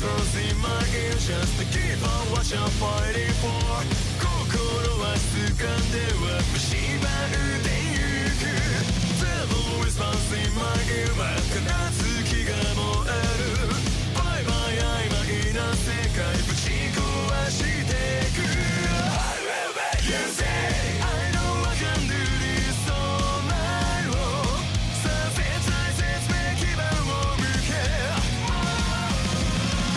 response in my ear just to keep on what you're fighting for 心は掴んでは蝕んでゆく Devil response in my ear 真っ赤な月が燃えるバイバイ曖昧な世界ぶち壊してく You say I know I can do this all night long さあ絶対絶命基盤を向け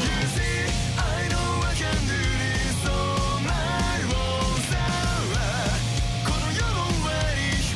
You see I know I can do this all night long さあこの世の終わり一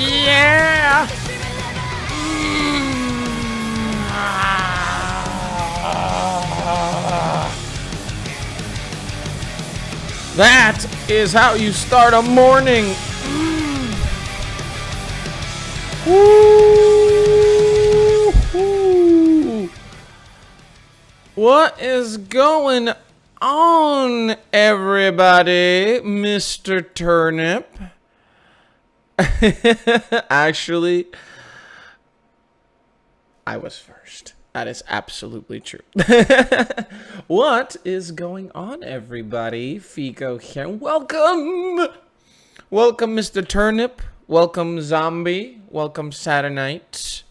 Yeah! That is how you start a morning. Woo-hoo. What is going on, everybody? Mr. Turnip. Actually, I was first. That is absolutely true. What is going on, everybody? Fico here. Welcome! Welcome, Mr. Turnip. Welcome, Zombie. Welcome, Saturnite.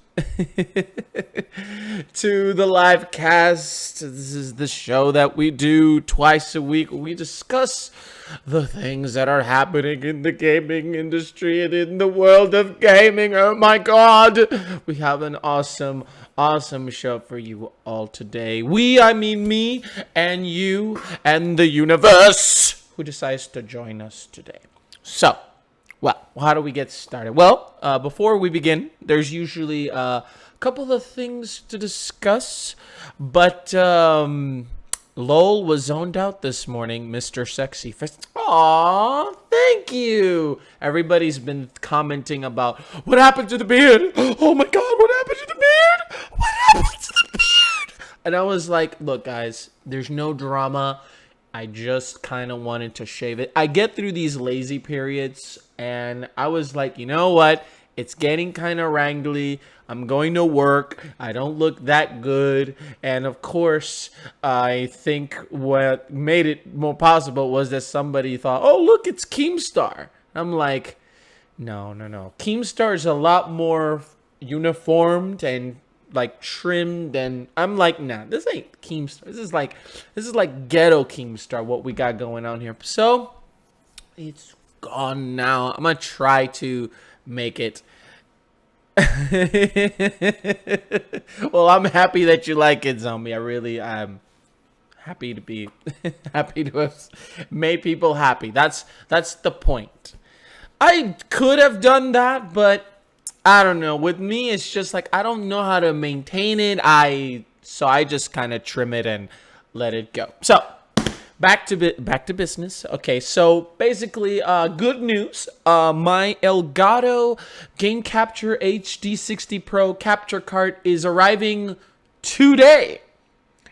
To the LiveCast. This is the show that we do twice a week. We discuss the things that are happening in the gaming industry and in the world of gaming. Oh my god! We have an awesome show for you all today. I mean me and you and the universe who decides to join us today. So, well, how do we get started? Well, before we begin, there's usually a couple of things to discuss, but LOL was zoned out this morning, Mr. Sexy Fist. Aww, thank you. Everybody's been commenting about what happened to the beard. Oh my god, what happened to the beard? What happened to the beard? And I was like, look, guys, there's no drama. I just kind of wanted to shave it. I get through these lazy periods, and I was like, you know what? It's getting kind of wrangly. I'm going to work. I don't look that good. And of course, I think what made it more possible was that somebody thought, oh, look, it's Keemstar. I'm like, no. Keemstar is a lot more uniformed and like trimmed, and I'm like, nah, this ain't Keemstar. This is like ghetto Keemstar, what we got going on here. So it's gone now. I'm gonna try to make it. Well, I'm happy that you like it, Zombie. I'm happy to be happy to have made people happy. That's the point. I could have done that, but I don't know. With me, it's just like I don't know how to maintain it. So I just kind of trim it and let it go. So back to business. Okay, so basically, good news. My Elgato Game Capture HD 60 Pro capture card is arriving today.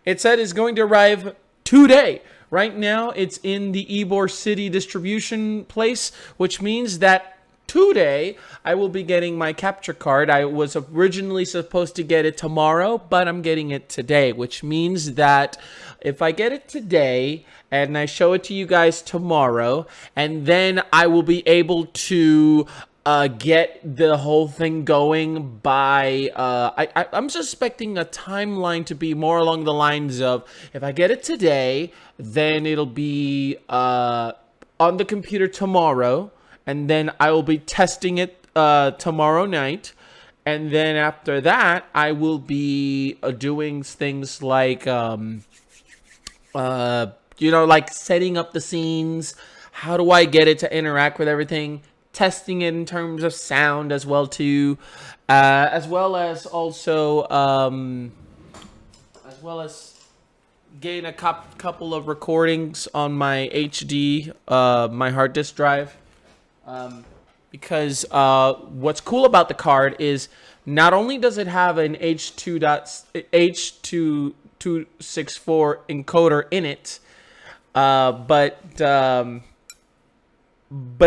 It said it's going to arrive today. Right now, it's in the Ybor City distribution place, which means that today, I will be getting my capture card. I was originally supposed to get it tomorrow, but I'm getting it today, which means that if I get it today and I show it to you guys tomorrow, and then I will be able to get the whole thing going by, I'm suspecting a timeline to be more along the lines of, if I get it today, then it'll be on the computer tomorrow, and then I will be testing it tomorrow night. And then after that, I will be doing things like, like setting up the scenes. How do I get it to interact with everything? Testing it in terms of sound as well too. As well as getting a couple of recordings on my HD, my hard disk drive. Because what's cool about the card is not only does it have an H.264 encoder in it, but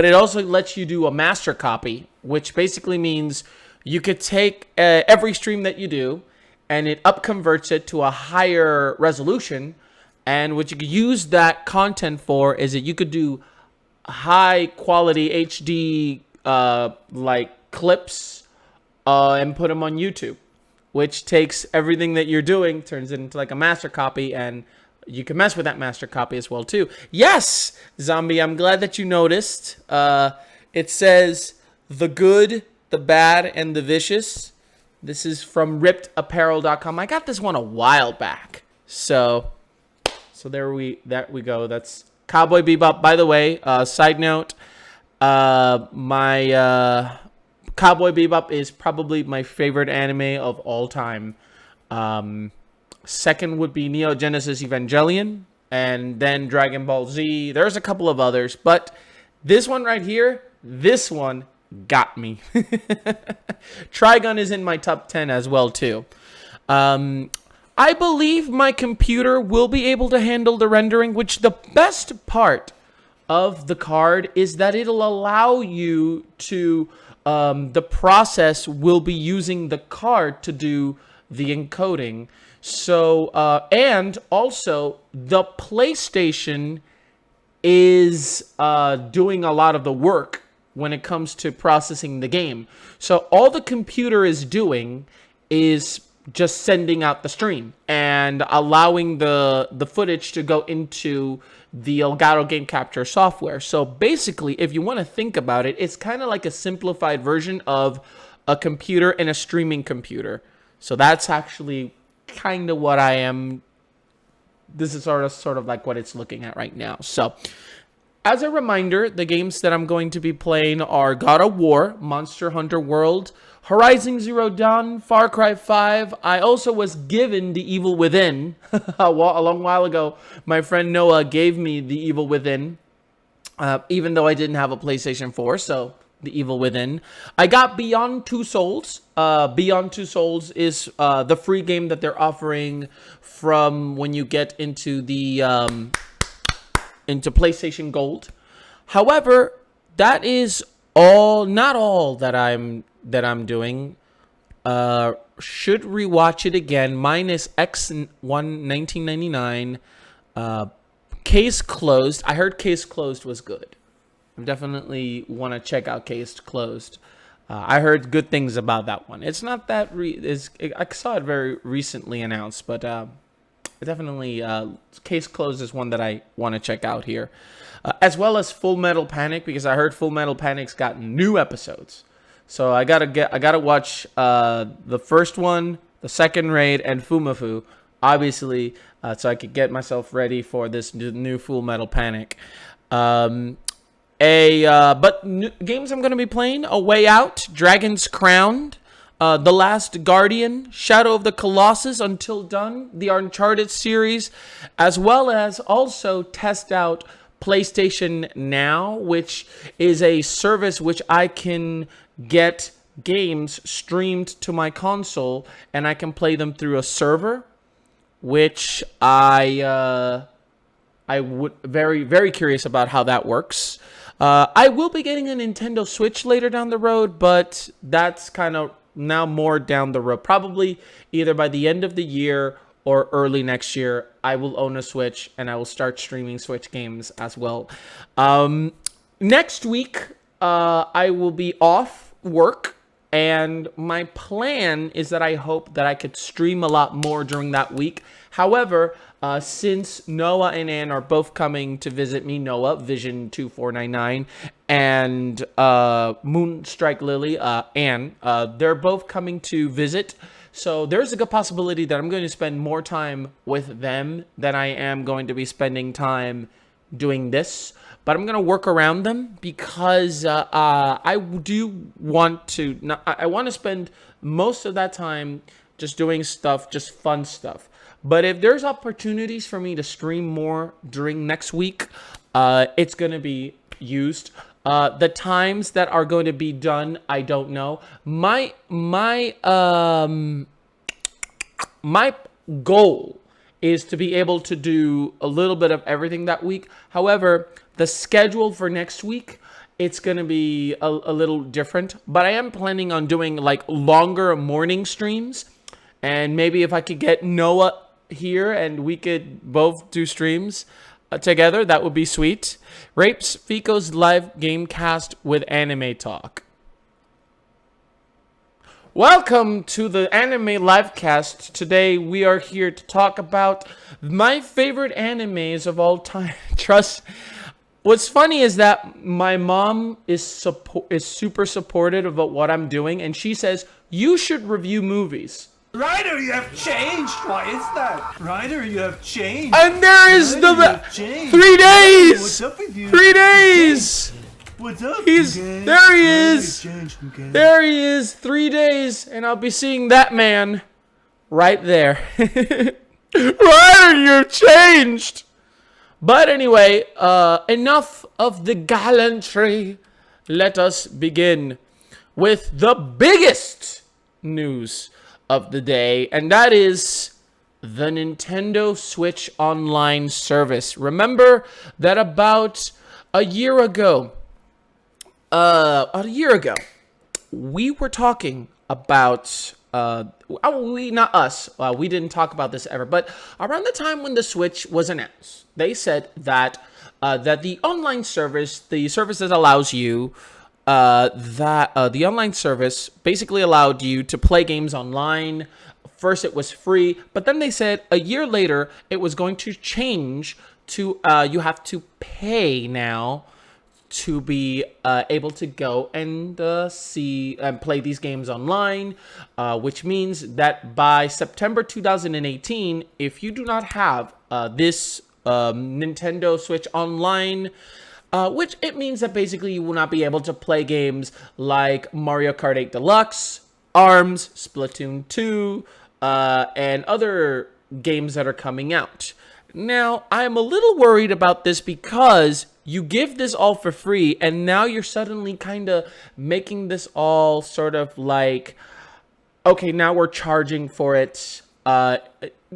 it also lets you do a master copy, which basically means you could take every stream that you do and it upconverts it to a higher resolution. And what you could use that content for is that you could do high quality HD like clips and put them on YouTube, which takes everything that you're doing, turns it into like a master copy, and you can mess with that master copy as well too. Yes, Zombie, I'm glad that you noticed. It says the good, the bad, and the vicious. This is from rippedapparel.com. I got this one a while back. So there we go. That's Cowboy Bebop. By the way, side note, my Cowboy Bebop is probably my favorite anime of all time. Second would be Neo Genesis Evangelion, and then Dragon Ball Z. There's a couple of others, but this one right here, this one got me. Trigun is in my top 10 as well too. I believe my computer will be able to handle the rendering, which the best part of the card is that it'll allow you to, the process will be using the card to do the encoding. So, and also the PlayStation is doing a lot of the work when it comes to processing the game. So all the computer is doing is just sending out the stream and allowing the footage to go into the Elgato game capture software. So basically, if you want to think about it, it's kind of like a simplified version of a computer and a streaming computer. So that's actually kind of what I am. This is sort of like what it's looking at right now. So as a reminder, the games that I'm going to be playing are God of War, Monster Hunter World, Horizon Zero Dawn, Far Cry 5. I also was given The Evil Within. A long while ago, my friend Noah gave me The Evil Within, even though I didn't have a PlayStation 4, so The Evil Within. I got Beyond Two Souls. Beyond Two Souls is the free game that they're offering from when you get into the into PlayStation Gold. However, that is not all that I'm doing. Should rewatch it again. Mine is X1 1999. Case Closed. I heard Case Closed was good. I definitely want to check out Case Closed. I heard good things about that one. It's not that I saw it very recently announced, but definitely Case Closed is one that I want to check out here, as well as Full Metal Panic, because I heard Full Metal Panic's got new episodes. So I gotta watch the first one, the second raid, and Fumafu, obviously, so I could get myself ready for this new Full Metal Panic. Games I'm gonna be playing: A Way Out, Dragon's Crown, The Last Guardian, Shadow of the Colossus, Until Dawn, the Uncharted series, as well as also test out PlayStation Now, which is a service which I can get games streamed to my console and I can play them through a server, which I would very curious about how that works. I will be getting a Nintendo Switch later down the road, but that's kind of now more down the road. Probably either by the end of the year or early next year, I will own a Switch and I will start streaming Switch games as well. Next week, I will be off work, and my plan is that I hope that I could stream a lot more during that week. However, since Noah and Ann are both coming to visit me, Noah, Vision2499, and Moonstrike Lily, Ann, they're both coming to visit. So there's a good possibility that I'm going to spend more time with them than I am going to be spending time doing this. But I'm going to work around them because I do want to... I want to spend most of that time just doing stuff, just fun stuff. But if there's opportunities for me to stream more during next week, it's going to be used. The times that are going to be done, I don't know. My goal is to be able to do a little bit of everything that week. However, the schedule for next week, it's going to be a little different. But I am planning on doing like longer morning streams. And maybe if I could get Noah here and we could both do streams together, that would be sweet. Rapes Fico's live game cast with anime talk. Welcome to the anime livecast. Today we are here to talk about my favorite animes of all time. Trust. What's funny is that my mom is super supportive of what I'm doing, and she says you should review movies. Ryder, you have changed. Why is that? Ryder, you have changed. And there is Ryder, 3 days. What's up with you? 3 days. What's up? There he is. There he is. 3 days, and I'll be seeing that man right there. Ryder, you've changed. But anyway, enough of the gallantry. Let us begin with the biggest news of the day, and that is the Nintendo Switch Online service. Remember that about a year ago, we were talking about, not us, we didn't talk about this ever, but around the time when the Switch was announced, they said that the online service, the service that allows you, the online service basically allowed you to play games online. First it was free, but then they said a year later it was going to change to you have to pay now to be able to go and see and play these games online, which means that by September 2018, if you do not have this Nintendo Switch Online, which it means that basically you will not be able to play games like Mario Kart 8 Deluxe, ARMS, Splatoon 2, and other games that are coming out. Now, I'm a little worried about this because you give this all for free, and now you're suddenly kind of making this all sort of like, okay, now we're charging for it. I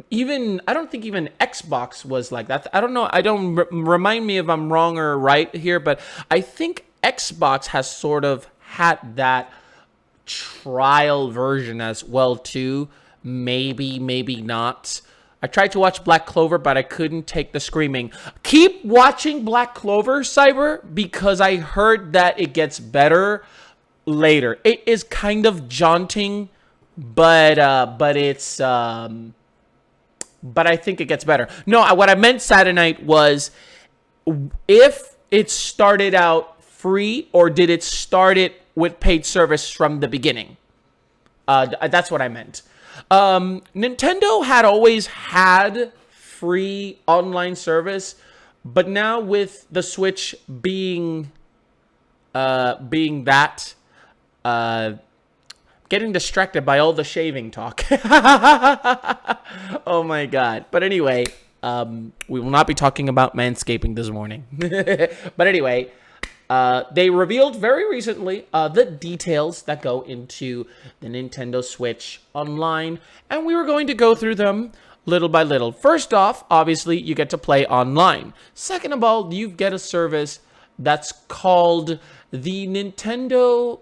don't think even Xbox was like that. I don't know. Remind me if I'm wrong or right here, but I think Xbox has sort of had that trial version as well too. Maybe not. I tried to watch Black Clover, but I couldn't take the screaming. Keep watching Black Clover, Cyber, because I heard that it gets better later. It is kind of jaunting, but it's but I think it gets better. No, what I meant Saturday night was if it started out free or did it start it with paid service from the beginning. That's what I meant. Nintendo had always had free online service, but now with the Switch being that, getting distracted by all the shaving talk. Oh my god. But anyway, we will not be talking about manscaping this morning. But anyway, they revealed very recently the details that go into the Nintendo Switch Online, and we were going to go through them little by little. First off, obviously, you get to play online. Second of all, you get a service that's called the Nintendo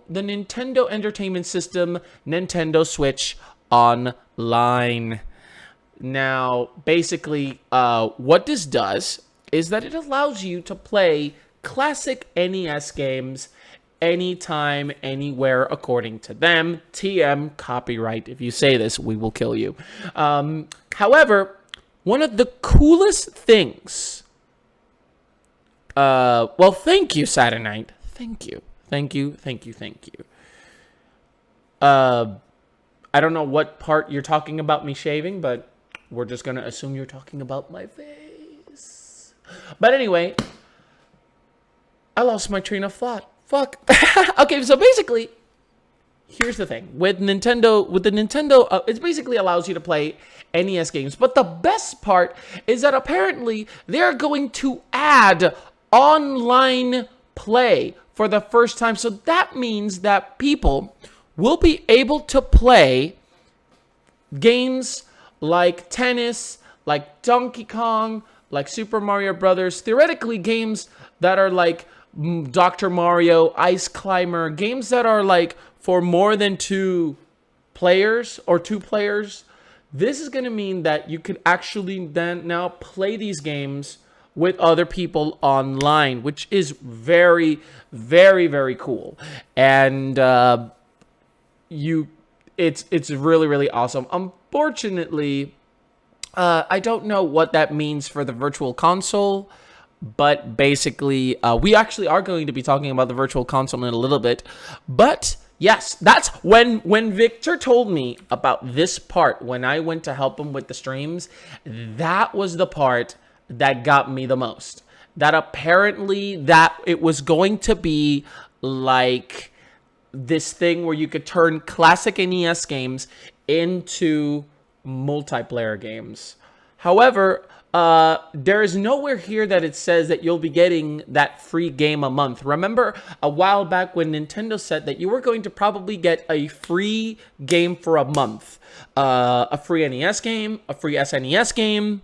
Entertainment System Nintendo Switch Online. Now, basically, what this does is that it allows you to play classic NES games anytime, anywhere, according to them. TM, copyright. If you say this, we will kill you. However, one of the coolest things... well, thank you, Saturday Night. Thank you. I don't know what part you're talking about me shaving, but we're just going to assume you're talking about my face. But anyway... I lost my train of thought. Fuck. Okay, so basically, here's the thing. With the Nintendo, it basically allows you to play NES games. But the best part is that apparently they're going to add online play for the first time. So that means that people will be able to play games like tennis, like Donkey Kong, like Super Mario Brothers. Theoretically, games that are like Dr. Mario, Ice Climber, games that are like for more than two players. This is going to mean that you could actually then now play these games with other people online, which is very, very, very cool. And it's really, really awesome. Unfortunately, I don't know what that means for the Virtual Console. But basically, we actually are going to be talking about the Virtual Console in a little bit. But yes, that's when Victor told me about this part, when I went to help him with the streams, that was the part that got me the most. That apparently that it was going to be like this thing where you could turn classic NES games into multiplayer games. However, there is nowhere here that it says that you'll be getting that free game a month. Remember a while back when Nintendo said that you were going to probably get a free game for a month. A free NES game, a free SNES game.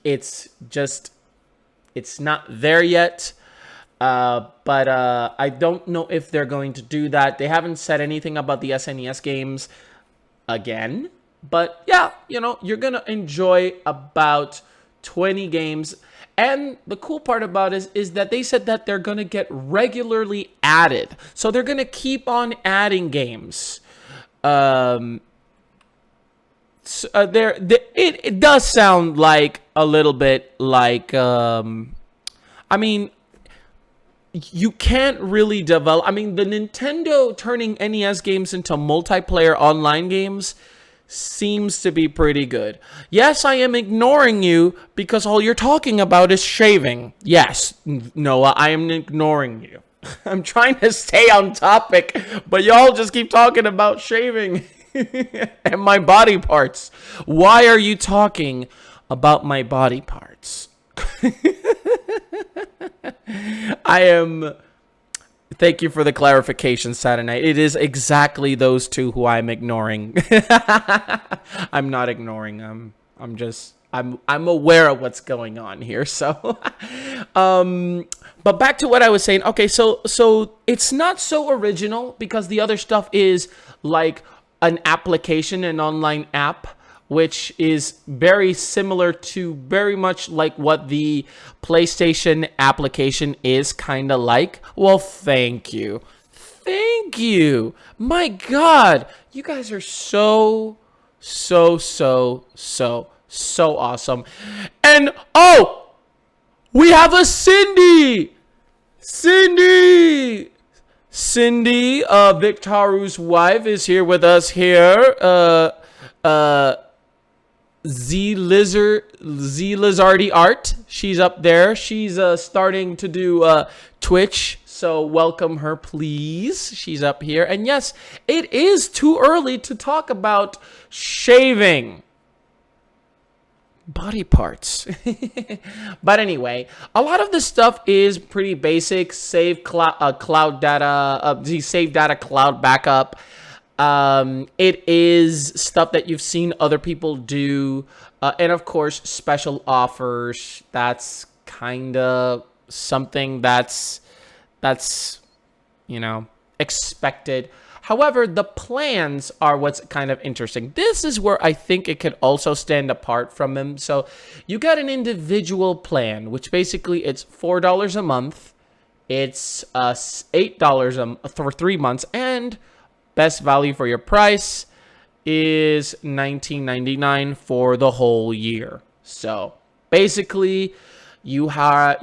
It's just It's not there yet. But I don't know if they're going to do that. They haven't said anything about the SNES games again. But yeah, you know, you're going to enjoy about 20 games. And the cool part about it is that they said that they're going to get regularly added. So they're going to keep on adding games. It does sound like a little bit like, I mean, you can't really develop. I mean, the Nintendo turning NES games into multiplayer online games seems to be pretty good. Yes, I am ignoring you because all you're talking about is shaving. Yes, Noah, I am ignoring you. I'm trying to stay on topic, but y'all just keep talking about shaving and my body parts. Why are you talking about my body parts? Thank you for the clarification, Saturday. It is exactly those two who I'm ignoring. I'm not ignoring them. I'm aware of what's going on here. So, but back to what I was saying. Okay, so it's not so original because the other stuff is like an application, an online app, which is very similar to very much like what the PlayStation application is kind of like. Well, thank you. Thank you. My God, you guys are so awesome. And oh, we have a Cindy, Victaru's wife is here with us here. Z Lizardy Art. She's up there. She's starting to do Twitch. So welcome her, please. She's up here. And yes, it is too early to talk about shaving body parts. But anyway, a lot of this stuff is pretty basic. Save cloud data, save data cloud backup. It is stuff that you've seen other people do. And of course, special offers. That's kind of something that's, you know, expected. However, the plans are what's kind of interesting. This is where I think it could also stand apart from them. So you got an individual plan, which basically it's $4 a month. It's $8 for 3 months, and best value for your price is $19.99 for the whole year. So basically, you have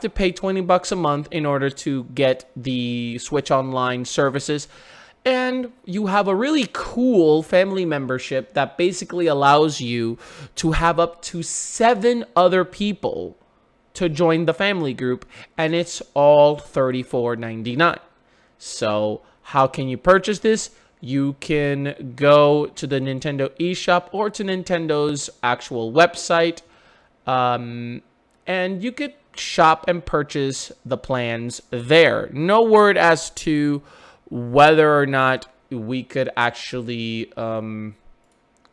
to pay $20 a month in order to get the Switch Online services. And you have a really cool family membership that basically allows you to have up to 7 other people to join the family group, and it's all $34.99. So how can you purchase this? You can go to the Nintendo eShop or to Nintendo's actual website, and you could shop and purchase the plans there. No word as to whether or not we could actually, you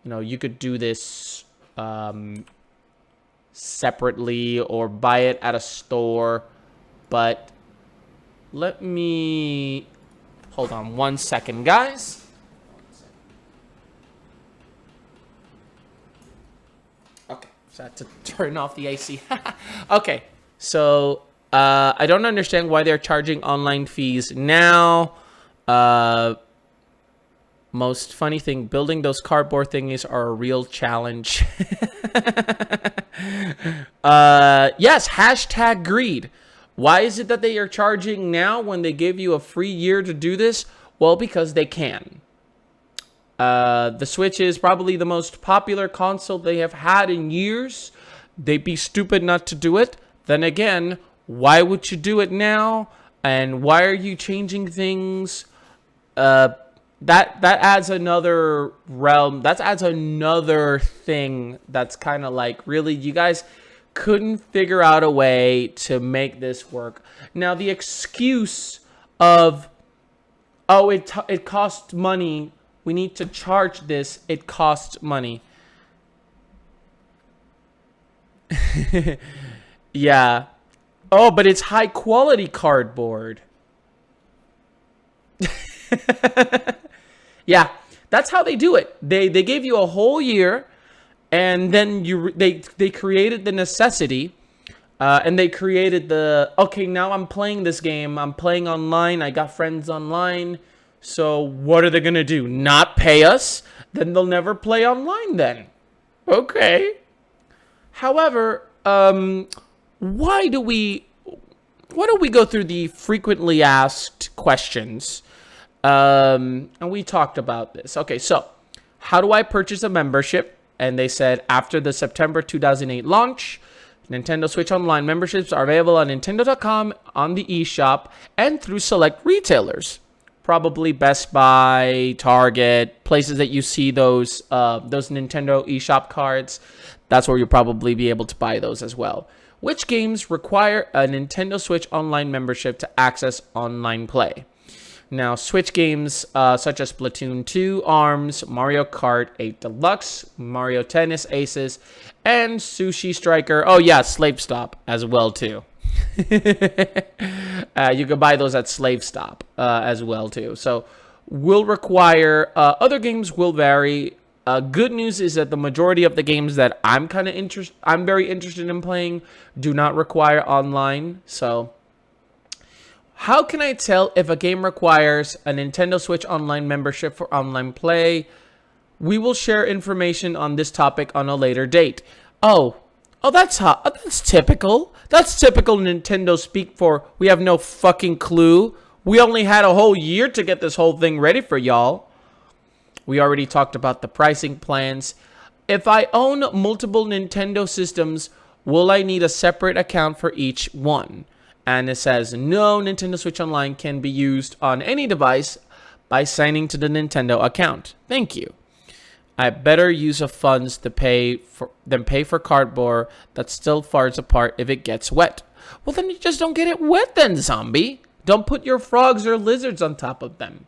know, you could do this separately or buy it at a store. But let me hold on 1 second, guys. Okay, so I had to turn off the AC. Okay, so I don't understand why they're charging online fees now. Most funny thing, building those cardboard thingies are a real challenge. Yes, hashtag greed. Why is it that they are charging now when they give you a free year to do this? Well, because they can. The Switch is probably the most popular console they have had in years. They'd be stupid not to do it. Then again, why would you do it now? And why are you changing things? That adds another realm. That adds another thing that's kind of like, really, you guys couldn't figure out a way to make this work. Now, the excuse of, oh, it costs money, we need to charge this, it costs money. Yeah. Oh, but it's high quality cardboard. Yeah, that's how they do it. They gave you a whole year, and then they created the necessity, and they created the, okay, now I'm playing this game. I'm playing online. I got friends online. So what are they gonna do? Not pay us? Then they'll never play online then. Okay. However, why don't we go through the frequently asked questions? And we talked about this. Okay, so how do I purchase a membership? And they said after the September 2008 launch, Nintendo Switch Online memberships are available on Nintendo.com, on the eShop, and through select retailers. Probably Best Buy, Target, places that you see those Nintendo eShop cards. That's where you'll probably be able to buy those as well. Which games require a Nintendo Switch Online membership to access online play? Now, Switch games such as Splatoon 2, ARMS, Mario Kart 8 Deluxe, Mario Tennis Aces, and Sushi Striker. Oh yeah, Slave Stop as well too. You can buy those at Slave Stop as well too. So, will require other games will vary. Good news is that the majority of the games that I'm very interested in playing do not require online. So, how can I tell if a game requires a Nintendo Switch Online membership for online play? We will share information on this topic on a later date. Oh, that's typical. That's typical Nintendo speak for we have no fucking clue. We only had a whole year to get this whole thing ready for y'all. We already talked about the pricing plans. If I own multiple Nintendo systems, will I need a separate account for each one? And it says, no, Nintendo Switch Online can be used on any device by signing to the Nintendo account. Thank you. I better use of funds to pay for cardboard that still falls apart if it gets wet. Well, then you just don't get it wet then, zombie. Don't put your frogs or lizards on top of them.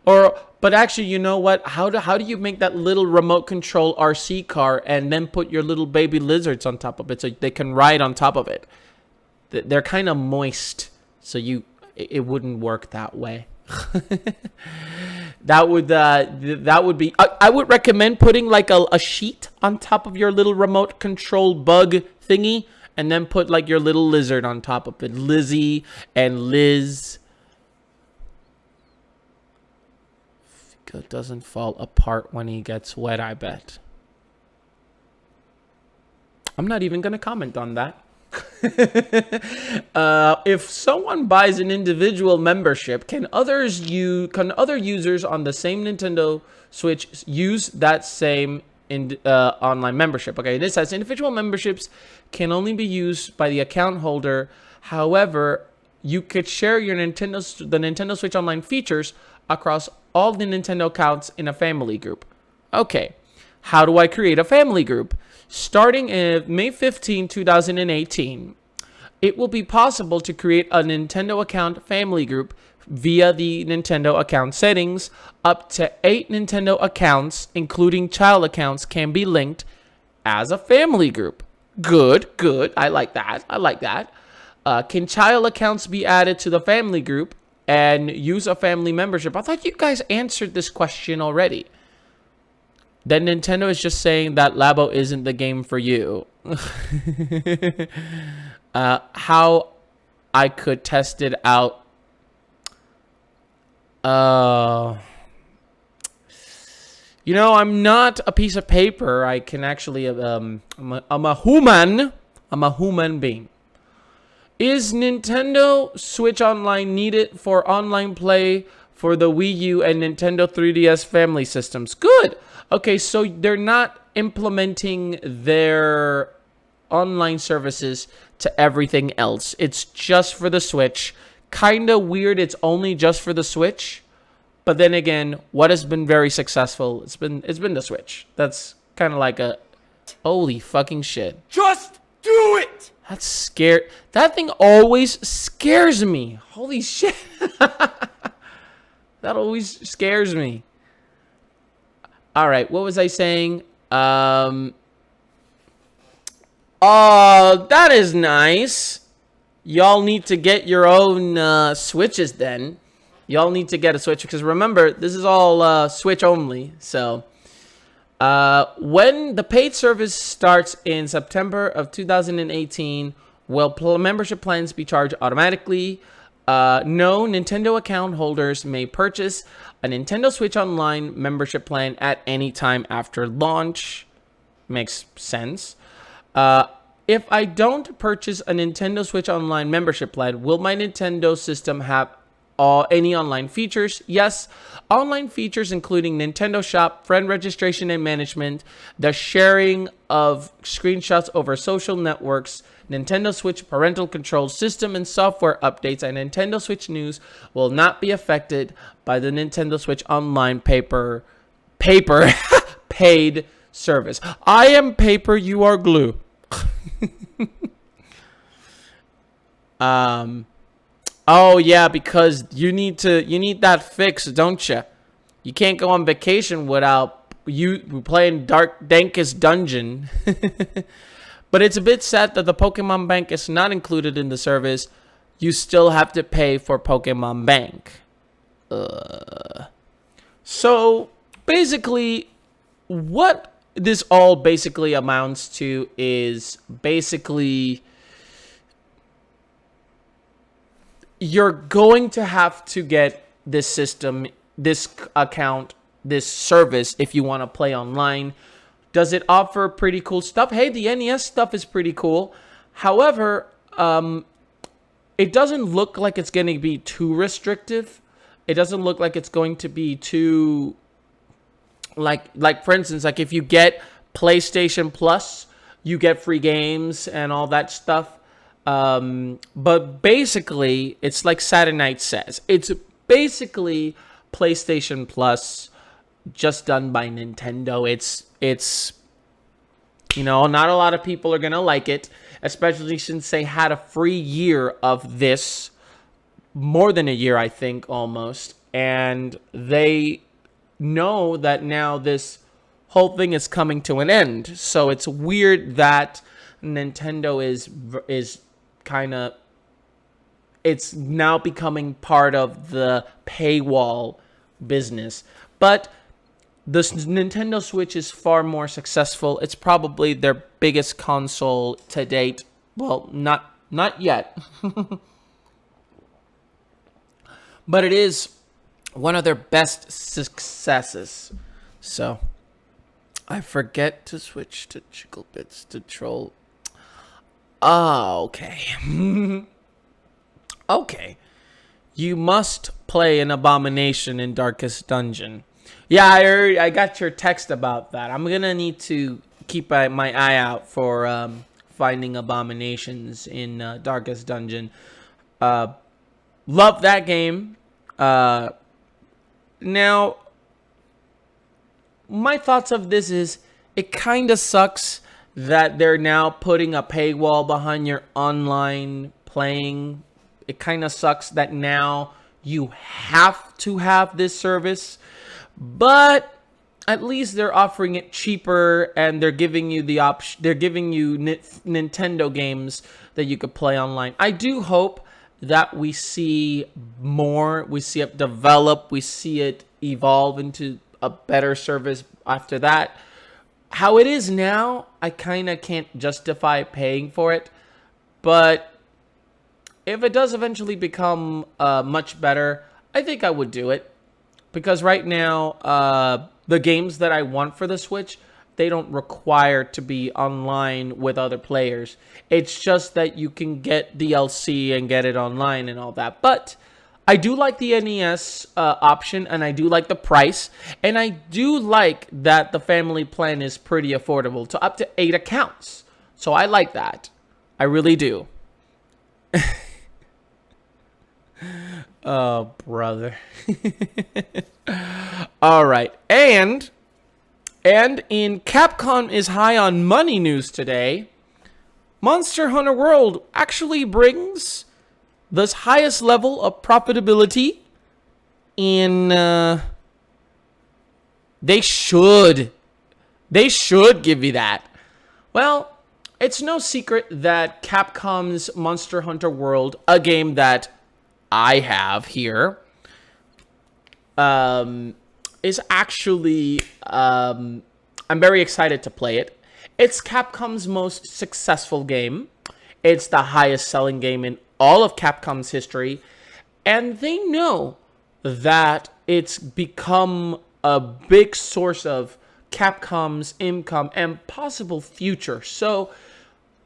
But actually, you know what? How do you make that little remote control RC car and then put your little baby lizards on top of it so they can ride on top of it? They're kind of moist, so it wouldn't work that way. That would be. I would recommend putting like a sheet on top of your little remote control bug thingy, and then put like your little lizard on top of it, Lizzie and Liz. It doesn't fall apart when he gets wet, I bet. I'm not even gonna comment on that. If someone buys an individual membership, can other users on the same Nintendo Switch use that same online membership? Okay, this says individual memberships can only be used by the account holder. However, you could share the Nintendo Switch Online features across all the Nintendo accounts in a family group. Okay, how do I create a family group? Starting in May 15, 2018, it will be possible to create a Nintendo account family group via the Nintendo account settings. Up to 8 Nintendo accounts, including child accounts, can be linked as a family group. Good. I like that. Can child accounts be added to the family group and use a family membership? I thought you guys answered this question already. Then Nintendo is just saying that Labo isn't the game for you. How I could test it out. You know, I'm not a piece of paper. I can actually, I'm a human. I'm a human being. Is Nintendo Switch Online needed for online play for the Wii U and Nintendo 3DS family systems? Good. Okay, so they're not implementing their online services to everything else. It's just for the Switch. Kind of weird it's only just for the Switch. But then again, what has been very successful, it's been the Switch. That's kind of like a holy fucking shit. Just do it! That's scary. That thing always scares me. Holy shit. That always scares me. All right, what was I saying? Oh, that is nice. Y'all need to get your own Switches then. Y'all need to get a Switch because remember, this is all Switch only. So, when the paid service starts in September of 2018, will membership plans be charged automatically? No, Nintendo account holders may purchase a Nintendo Switch Online membership plan at any time after launch. Makes sense. If I don't purchase a Nintendo Switch Online membership plan, will my Nintendo system have any online features? Yes. Online features including Nintendo Shop, friend registration and management, the sharing of screenshots over social networks, Nintendo Switch parental control system and software updates, and Nintendo Switch news will not be affected by the Nintendo Switch Online paid service. I am paper, you are glue. Oh yeah, because you need that fix, don't you? You can't go on vacation without you playing Dankest Dungeon. But it's a bit sad that the Pokemon Bank is not included in the service. You still have to pay for Pokemon Bank. So basically, what this all basically amounts to is basically you're going to have to get this system, this account, this service if you want to play online. Does it offer pretty cool stuff? Hey, the NES stuff is pretty cool. However, it doesn't look like it's going to be too restrictive. It doesn't look like it's going to be too like for instance, like if you get PlayStation Plus, you get free games and all that stuff. But basically, it's like Saturday Night says. It's basically PlayStation Plus just done by Nintendo. It's you know, not a lot of people are going to like it, especially since they had a free year of this, more than a year, I think, almost. And they know that now this whole thing is coming to an end. So it's weird that Nintendo is kind of, it's now becoming part of the paywall business. But the Nintendo Switch is far more successful. It's probably their biggest console to date. Well, not yet. But it is one of their best successes. So, I forget to switch to Chickle Bits to troll. Oh, okay. Okay. You must play an Abomination in Darkest Dungeon. Yeah, I got your text about that. I'm going to need to keep my eye out for finding abominations in Darkest Dungeon. Love that game. Now, my thoughts of this is it kind of sucks that they're now putting a paywall behind your online playing. It kind of sucks that now you have to have this service. But at least they're offering it cheaper, and they're giving you the option. They're giving you Nintendo games that you could play online. I do hope that we see more. We see it develop. We see it evolve into a better service after that. How it is now, I kind of can't justify paying for it. But if it does eventually become much better, I think I would do it. Because right now, the games that I want for the Switch, they don't require to be online with other players. It's just that you can get DLC and get it online and all that. But I do like the NES option, and I do like the price. And I do like that the family plan is pretty affordable to up to 8 accounts. So I like that. I really do. Oh, brother. All right. And in Capcom is high on money news today, Monster Hunter World actually brings the highest level of profitability in they should give you that. Well, it's no secret that Capcom's Monster Hunter World, a game that I have here, is actually, I'm very excited to play it. It's Capcom's most successful game. It's the highest selling game in all of Capcom's history. And they know that it's become a big source of Capcom's income and possible future. So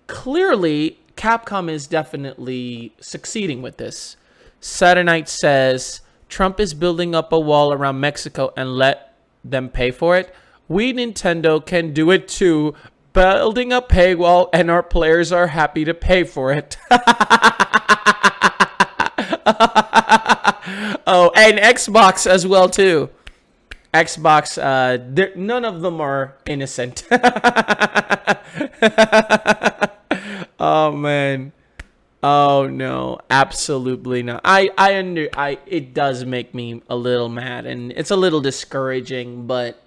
clearly, Capcom is definitely succeeding with this. Saturnight says, Trump is building up a wall around Mexico and let them pay for it. We, Nintendo, can do it too. Building a paywall and our players are happy to pay for it. Oh, and Xbox as well too. Xbox, none of them are innocent. Oh man. Oh no, absolutely not. It does make me a little mad and it's a little discouraging, but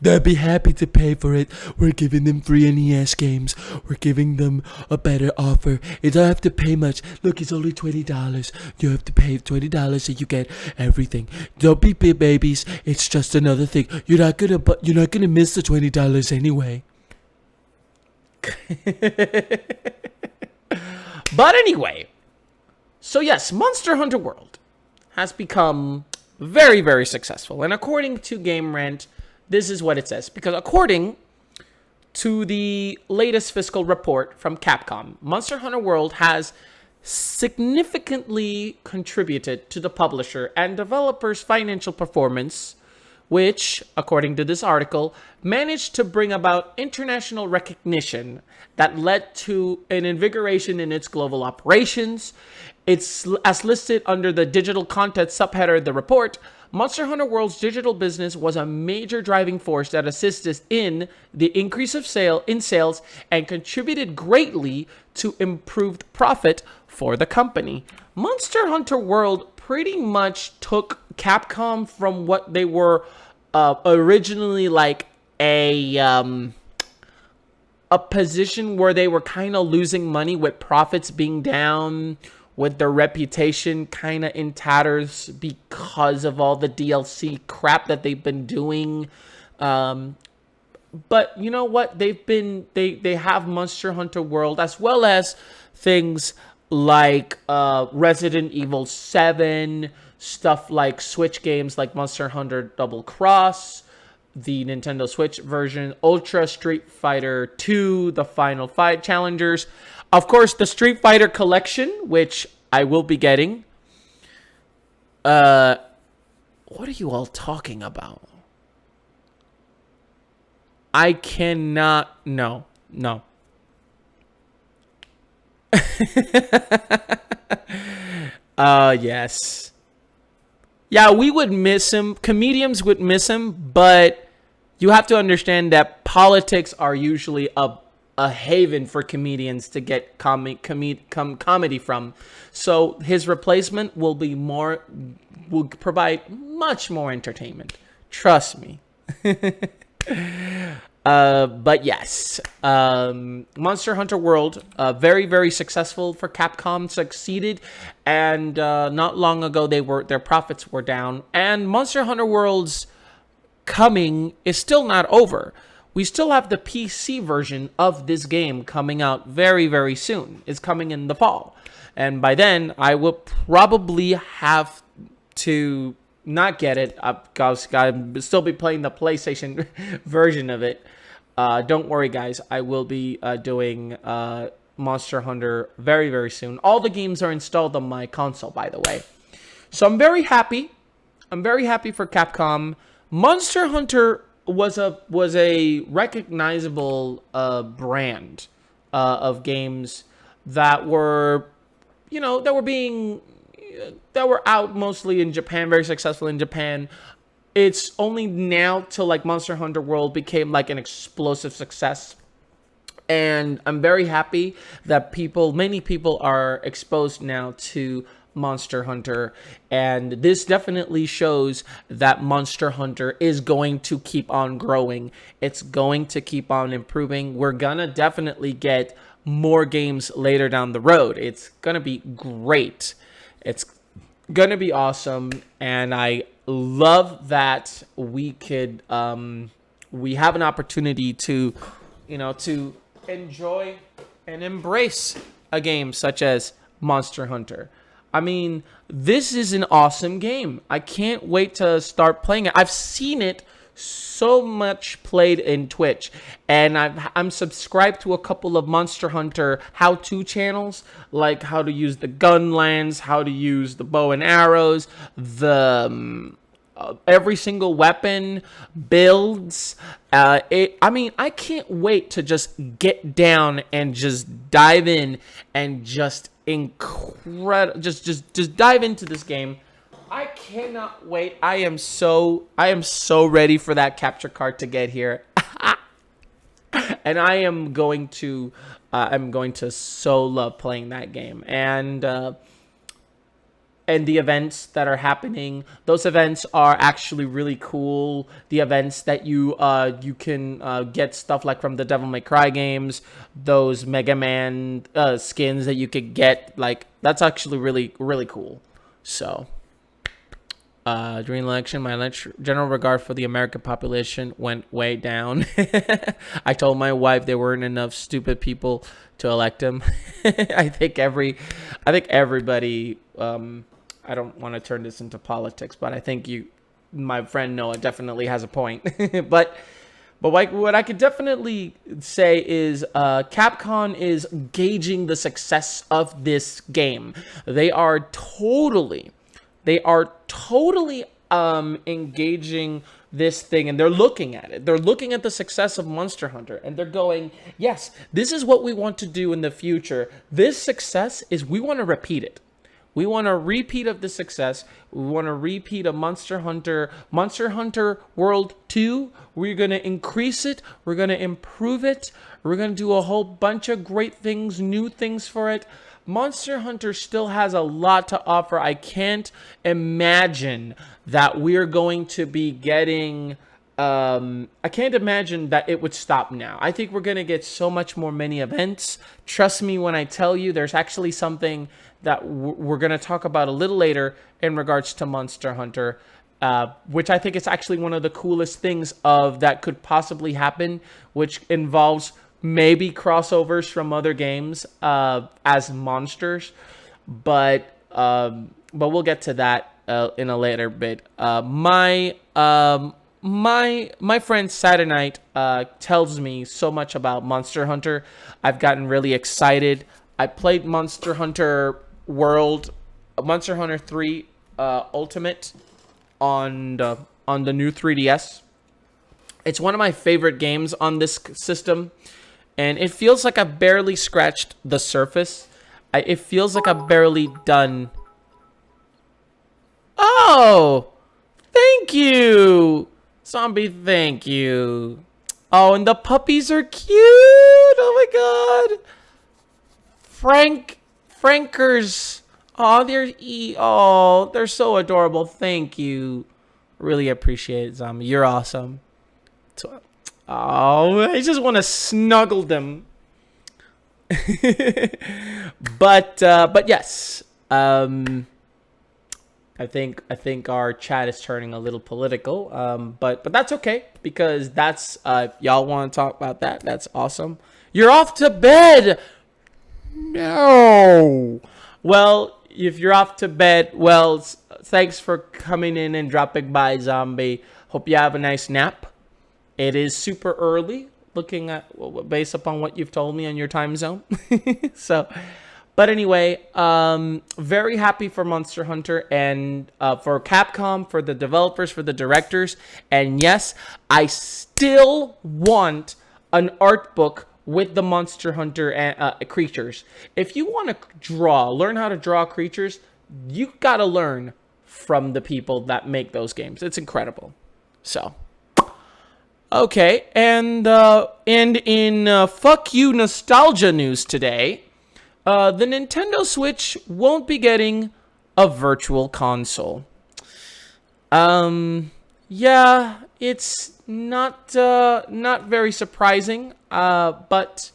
they'll be happy to pay for it. We're giving them free NES games. We're giving them a better offer. You don't have to pay much. Look, it's only $20. You have to pay $20 so you get everything. Don't be big babies. It's just another thing. You're not gonna miss the $20 anyway. But anyway, so yes, Monster Hunter World has become very, very successful. And according to Game Rant, this is what it says. Because according to the latest fiscal report from Capcom, Monster Hunter World has significantly contributed to the publisher and developer's financial performance, which, according to this article, managed to bring about international recognition that led to an invigoration in its global operations. It's as listed under the digital content subheader of the report. Monster Hunter World's digital business was a major driving force that assisted in the increase of sales and contributed greatly to improved profit for the company. Monster Hunter World pretty much took Capcom from what they were originally like a position where they were kind of losing money with profits being down, with their reputation kind of in tatters because of all the DLC crap that they've been doing. But you know what? They have Monster Hunter World as well as things like Resident Evil 7, stuff like Switch games like Monster Hunter Double Cross, the Nintendo Switch version, Ultra Street Fighter 2, the Final Fight Challengers. Of course, the Street Fighter collection, which I will be getting. What are you all talking about? I cannot. No. Yes. Yeah, we would miss him. Comedians would miss him, but you have to understand that politics are usually a haven for comedians to get comedy from. So his replacement will provide much more entertainment. Trust me. But yes, Monster Hunter World, very, very successful for Capcom, succeeded, and not long ago their profits were down, and Monster Hunter World's coming is still not over. We still have the PC version of this game coming out very, very soon. It's coming in the fall, and by then I will probably have to not get it because I'll still be playing the PlayStation version of it. Don't worry, guys. I will be doing Monster Hunter very, very soon. All the games are installed on my console, by the way. So I'm very happy. I'm very happy for Capcom. Monster Hunter was a recognizable brand of games that were, that were out mostly in Japan, very successful in Japan. It's only now till like Monster Hunter World became like an explosive success. And I'm very happy that many people are exposed now to Monster Hunter, and this definitely shows that Monster Hunter is going to keep on growing. It's going to keep on improving. We're gonna definitely get more games later down the road. It's gonna be great. It's gonna be awesome, and I love that we could we have an opportunity to to enjoy and embrace a game such as Monster Hunter. I mean, this is an awesome game. I can't wait to start playing it. I've seen it so much played in Twitch, and I'm subscribed to a couple of Monster Hunter how-to channels, like how to use the gun lands, how to use the bow and arrows, the every single weapon, builds. I mean, I can't wait to just get down and just dive in and just just dive into this game. I cannot wait. I am so ready for that capture card to get here. And I'm going to so love playing that game. And the events that are happening, those events are actually really cool. The events that you can get stuff like from the Devil May Cry games, those Mega Man skins that you could get, like that's actually really, really cool. So during the election, my general regard for the American population went way down. I told my wife there weren't enough stupid people to elect him. I think everybody. I don't want to turn this into politics, but I think my friend Noah definitely has a point. but like what I could definitely say is Capcom is gauging the success of this game. They are totally engaging this thing, and they're looking at it. They're looking at the success of Monster Hunter, and they're going, yes, this is what we want to do in the future. This success is, we want to repeat it. We want a repeat of the success. We want a repeat of Monster Hunter World 2. We're going to increase it. We're going to improve it. We're going to do a whole bunch of great things, new things for it. Monster Hunter still has a lot to offer. I can't imagine that we're going to be getting... I can't imagine that it would stop now. I think we're going to get so much more mini events. Trust me when I tell you, there's actually something that we're going to talk about a little later in regards to Monster Hunter, which I think is actually one of the coolest things that could possibly happen, which involves maybe crossovers from other games as monsters, but we'll get to that in a later bit. My friend Saturday Night tells me so much about Monster Hunter. I've gotten really excited. I played Monster Hunter World, Monster Hunter 3 Ultimate on the new 3DS. It's one of my favorite games on this system, and it feels like I've barely scratched the surface. It feels like I've barely done... Oh! Thank you! Zombie, thank you. Oh, and the puppies are cute! Oh my god! Frankers. Oh, they're so adorable. Thank you. Really appreciate it, Zombie. You're awesome. Oh, I just want to snuggle them. But yes. I think our chat is turning a little political. But that's okay, because that's y'all want to talk about that. That's awesome. You're off to bed. No. Well, if you're off to bed, well, thanks for coming in and dropping by, Zombie. Hope you have a nice nap. It is super early, looking at based upon what you've told me on your time zone. But anyway, very happy for Monster Hunter and for Capcom, for the developers, for the directors. And yes, I still want an art book with the Monster Hunter creatures. If you want to learn how to draw creatures, you gotta learn from the people that make those games. It's incredible. So, okay, and in fuck you nostalgia news today, the Nintendo Switch won't be getting a virtual console. Yeah, it's not very surprising, but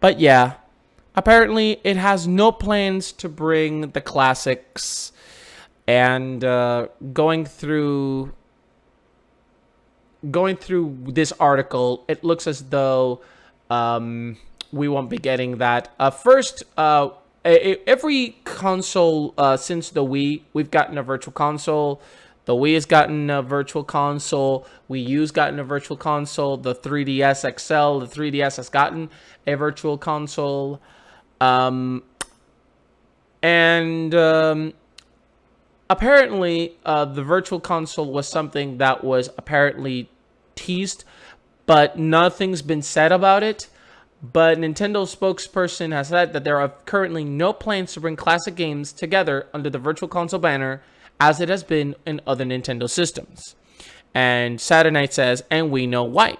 yeah. Apparently, it has no plans to bring the classics, and going through this article, it looks as though we won't be getting that. First, every console since the Wii, we've gotten a virtual console. The Wii has gotten a virtual console. Wii U's gotten a virtual console. The 3DS XL, the 3DS has gotten a virtual console. Apparently, the virtual console was something that was apparently teased, but nothing's been said about it. But Nintendo's spokesperson has said that there are currently no plans to bring classic games together under the virtual console banner, as it has been in other Nintendo systems. And Saturday Night says, and we know why.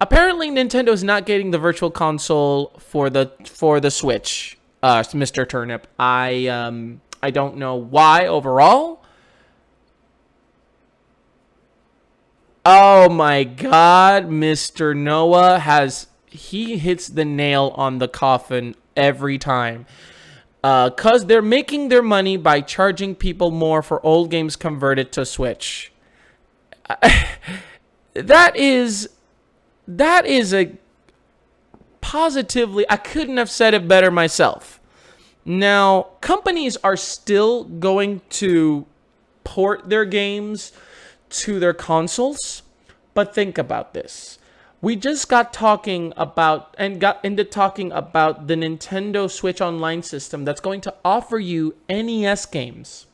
Apparently, Nintendo is not getting the virtual console for the Switch, Mr. Turnip. I don't know why overall. Oh my God, Mr. Noah he hits the nail on the coffin every time. Cause they're making their money by charging people more for old games converted to Switch. That is a positively, I couldn't have said it better myself. Now, companies are still going to port their games to their consoles, but think about this. We just got into talking about the Nintendo Switch Online system that's going to offer you NES games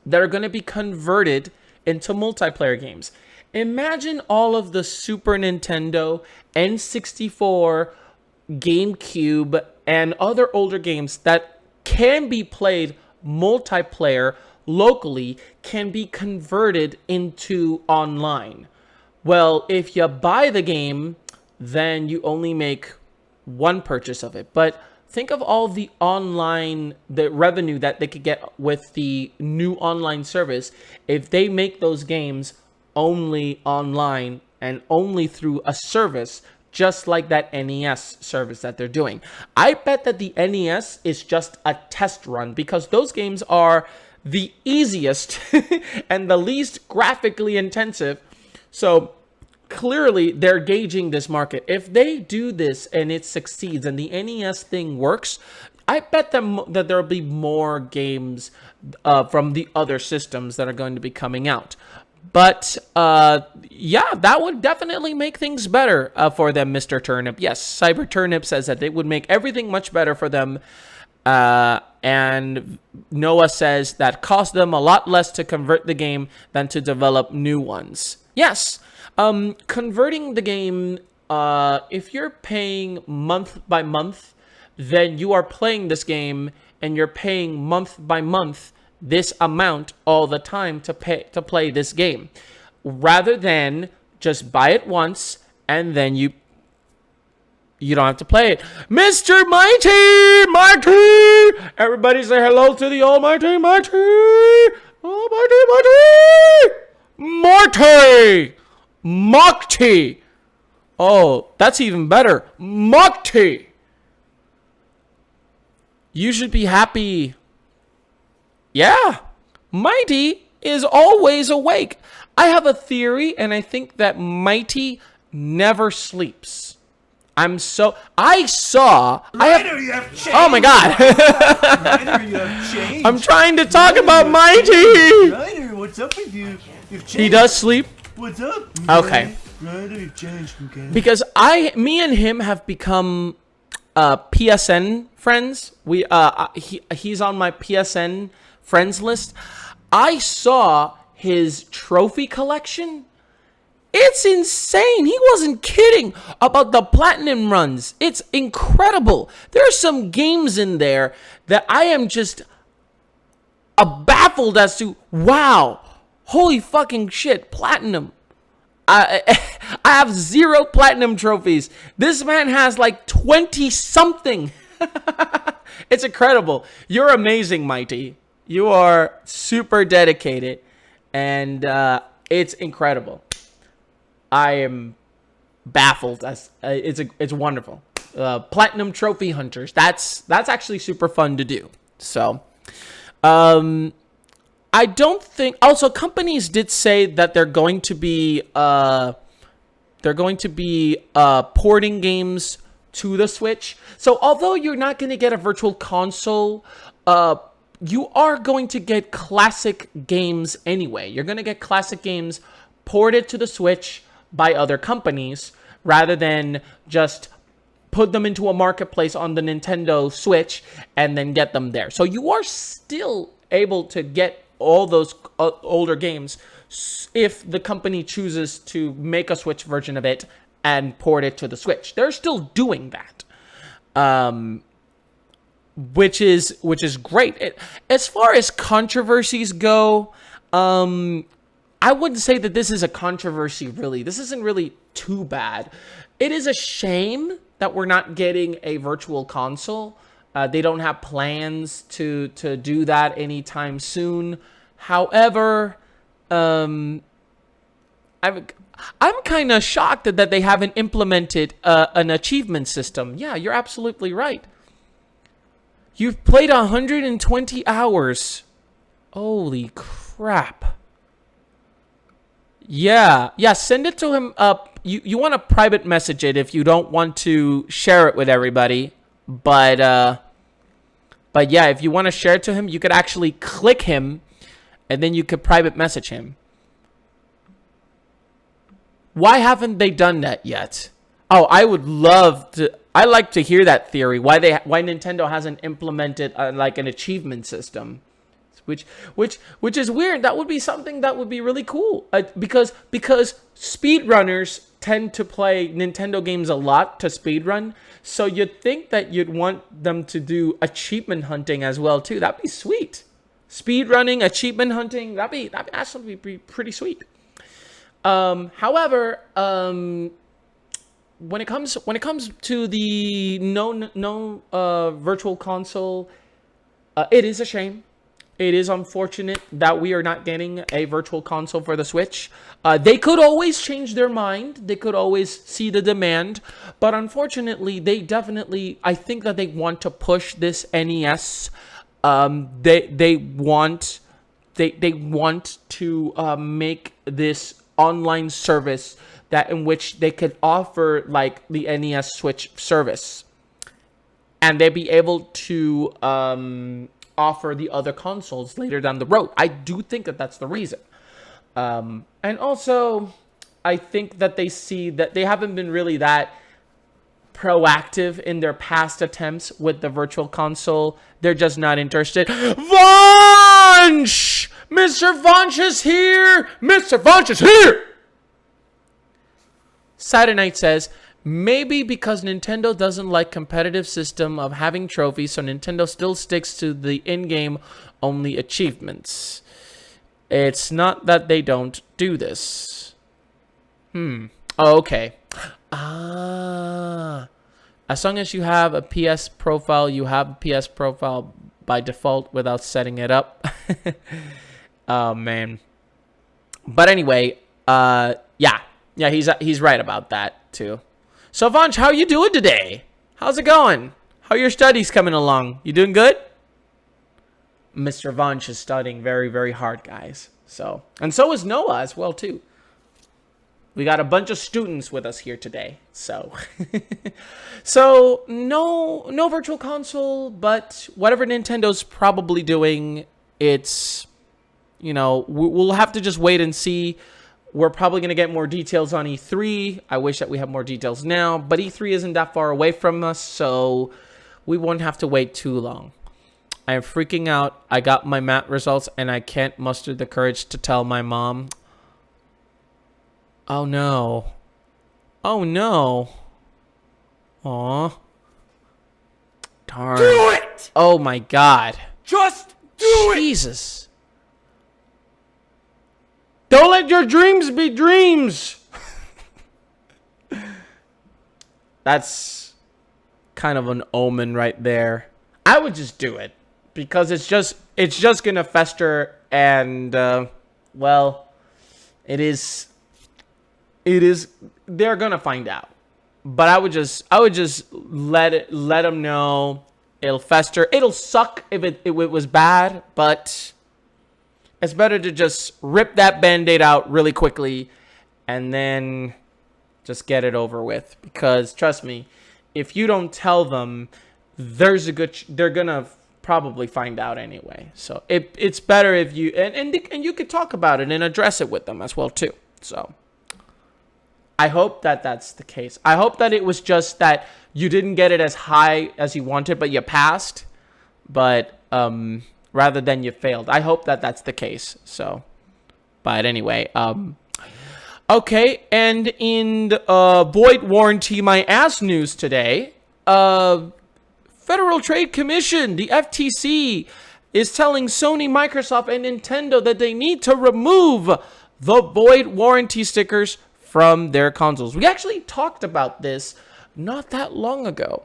that are going to be converted into multiplayer games. Imagine all of the Super Nintendo, N64, GameCube, and other older games that can be played multiplayer locally can be converted into online. Well, if you buy the game, then you only make one purchase of it. But think of all the revenue that they could get with the new online service if they make those games only online and only through a service just like that NES service that they're doing. I bet that the NES is just a test run because those games are the easiest and the least graphically intensive. So clearly they're gauging this market. If they do this and it succeeds and the NES thing works, I bet that there'll be more games from the other systems that are going to be coming out. But yeah, that would definitely make things better for them, Mr. Turnip. Yes, Cyber Turnip says that it would make everything much better for them. And Noah says that cost them a lot less to convert the game than to develop new ones. Yes, converting the game, if you're paying month by month, then you are playing this game and you're paying month by month this amount all the time to play this game, rather than just buy it once and then you don't have to play it. Mr. Mighty! Everybody say hello to the almighty Mighty! Almighty Mighty! Mokti! Oh, that's even better. Mokti! You should be happy. Yeah, Mighty is always awake. I have a theory, and I think that Mighty never sleeps. You have changed. Oh my God. Ryder, you have changed. I'm trying to talk about Mighty. Ryder, what's up with you? You've changed. He does sleep. What's up? Okay. Ryder, you've changed. Okay. Because me and him have become PSN friends. He's on my PSN friends list. I saw his trophy collection. It's insane. He wasn't kidding about the platinum runs. It's incredible. There are some games in there that I am just baffled as to, wow, holy fucking shit, platinum. I have 0 platinum trophies. This man has like 20 something. It's incredible. You're amazing, Mighty. You are super dedicated, and it's incredible. I am baffled. It's wonderful. Platinum trophy hunters. That's actually super fun to do. So, I don't think. Also, companies did say that they're going to be porting games to the Switch. So, although you're not going to get a virtual console, you are going to get classic games anyway. You're going to get classic games ported to the Switch by other companies rather than just put them into a marketplace on the Nintendo Switch and then get them there. So you are still able to get all those older games if the company chooses to make a Switch version of it and port it to the Switch. They're still doing that. Which is great. As far as controversies go, I wouldn't say that this is a controversy, really. This isn't really too bad. It is a shame that we're not getting a virtual console. They don't have plans to do that anytime soon. However, I'm kind of shocked that they haven't implemented an achievement system. Yeah, you're absolutely right. You've played 120 hours. Holy crap. Yeah, send it to him. You want to private message it if you don't want to share it with everybody. But yeah, if you want to share it to him, you could actually click him and then you could private message him. Why haven't they done that yet? Oh, I would love to. I like to hear that theory. Why Nintendo hasn't implemented like an achievement system, which is weird. That would be something that would be really cool. Because speedrunners tend to play Nintendo games a lot to speedrun. So you'd think that you'd want them to do achievement hunting as well too. That'd be sweet. Speedrunning, achievement hunting. That'd actually be pretty sweet. However, when it comes to the no virtual console, it is a shame. It is unfortunate that we are not getting a virtual console for the Switch. They could always change their mind. They could always see the demand, but unfortunately, I think that they want to push this NES. They want to make this online service that in which they could offer like the NES Switch service, and they'd be able to offer the other consoles later down the road. I do think that that's the reason. And also, I think that they see that they haven't been really that proactive in their past attempts with the virtual console. They're just not interested. Vanch! Mr. Vanch is here! Mr. Vanch is here! Saturday Night says, maybe because Nintendo doesn't like competitive system of having trophies, so Nintendo still sticks to the in-game only achievements. It's not that they don't do this. Oh, okay. As long as you have a PS profile, you have a PS profile by default without setting it up. Oh, man. But anyway, yeah, he's right about that, too. So, Vanch, how are you doing today? How's it going? How are your studies coming along? You doing good? Mr. Vanch is studying very, very hard, guys. So, and so is Noah as well, too. We got a bunch of students with us here today. So, so no virtual console, but whatever Nintendo's probably doing, it's, you know, we'll have to just wait and see. We're probably going to get more details on E3. I wish that we had more details now, but E3 isn't that far away from us, so we won't have to wait too long. I am freaking out. I got my math results, and I can't muster the courage to tell my mom. Oh, no. Oh, no. Aw. Darn. Do it! Oh, my God. Just do it! Jesus. Don't let your dreams be dreams. That's kind of an omen right there. I would just do it. because it's just gonna fester, and well, it is they're gonna find out. But I would just let them know it'll fester. It'll suck if it was bad, but it's better to just rip that Band-Aid out really quickly and then just get it over with. Because trust me, if you don't tell them, they're gonna probably find out anyway. So it's better if you and you could talk about it and address it with them as well too. So I hope that that's the case. I hope that it was just that you didn't get it as high as you wanted, but you passed. But rather than you failed. I hope that that's the case. So, but anyway, okay. And in the void warranty my ass news today, Federal Trade Commission, the FTC, is telling Sony, Microsoft, and Nintendo that they need to remove the void warranty stickers from their consoles. We actually talked about this not that long ago,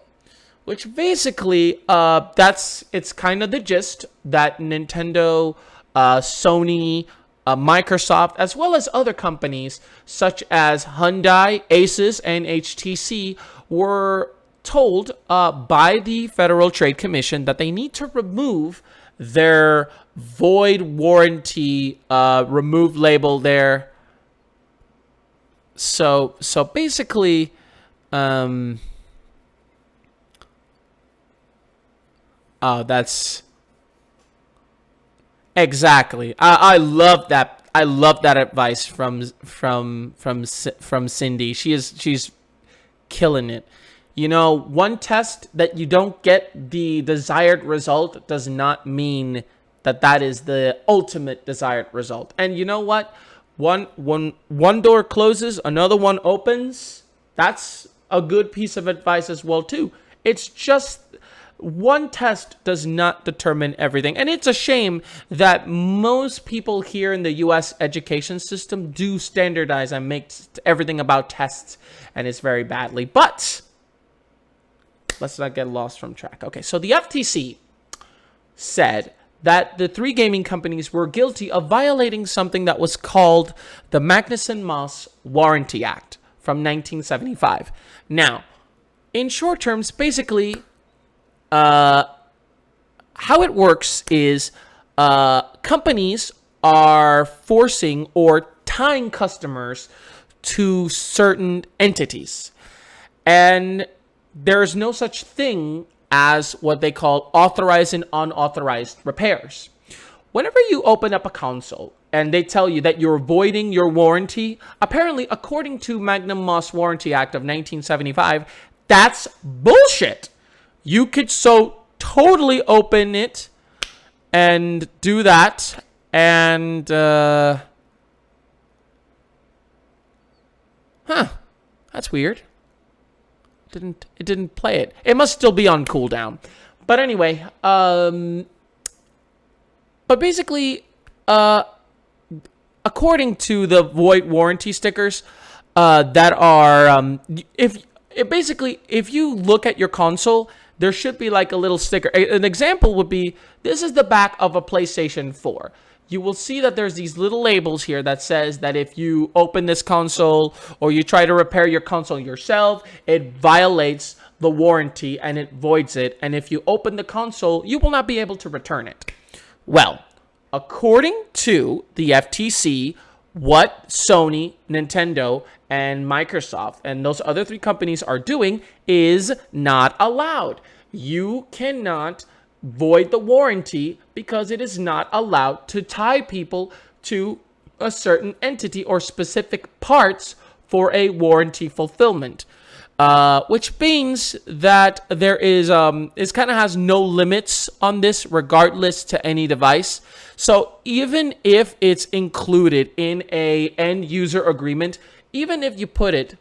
which basically it's kind of the gist that Nintendo, Sony, Microsoft, as well as other companies such as Hyundai, Asus, and HTC were told by the Federal Trade Commission that they need to remove their void warranty remove label there. So basically, that's exactly. I love that. I love that advice from Cindy. She's killing it. You know, one test that you don't get the desired result does not mean that is the ultimate desired result. And you know what? When one door closes, another one opens. That's a good piece of advice as well too. It's just one test does not determine everything. And it's a shame that most people here in the US education system do standardize and make everything about tests, and it's very badly. But let's not get lost from track. Okay, so the FTC said that the three gaming companies were guilty of violating something that was called the Magnuson-Moss Warranty Act from 1975. Now, in short terms, basically, how it works is companies are forcing or tying customers to certain entities. And there's no such thing as what they call authorized and unauthorized repairs. Whenever you open up a console and they tell you that you're voiding your warranty, apparently, according to Magnum-Moss Warranty Act of 1975, that's bullshit. You could so totally open it and do that, and that's weird. It didn't play it. It must still be on cooldown. But anyway, but basically, according to the void warranty stickers that are, if you look at your console, there should be like a little sticker. An example would be, this is the back of a PlayStation 4. You will see that there's these little labels here that says that if you open this console or you try to repair your console yourself, it violates the warranty and it voids it. And if you open the console, you will not be able to return it. Well, according to the FTC, what Sony, Nintendo, and Microsoft and those other three companies are doing is not allowed. You cannot void the warranty because it is not allowed to tie people to a certain entity or specific parts for a warranty fulfillment. Which means that there is it kind of has no limits on this regardless to any device. So even if it's included in a end user agreement, even if you put it,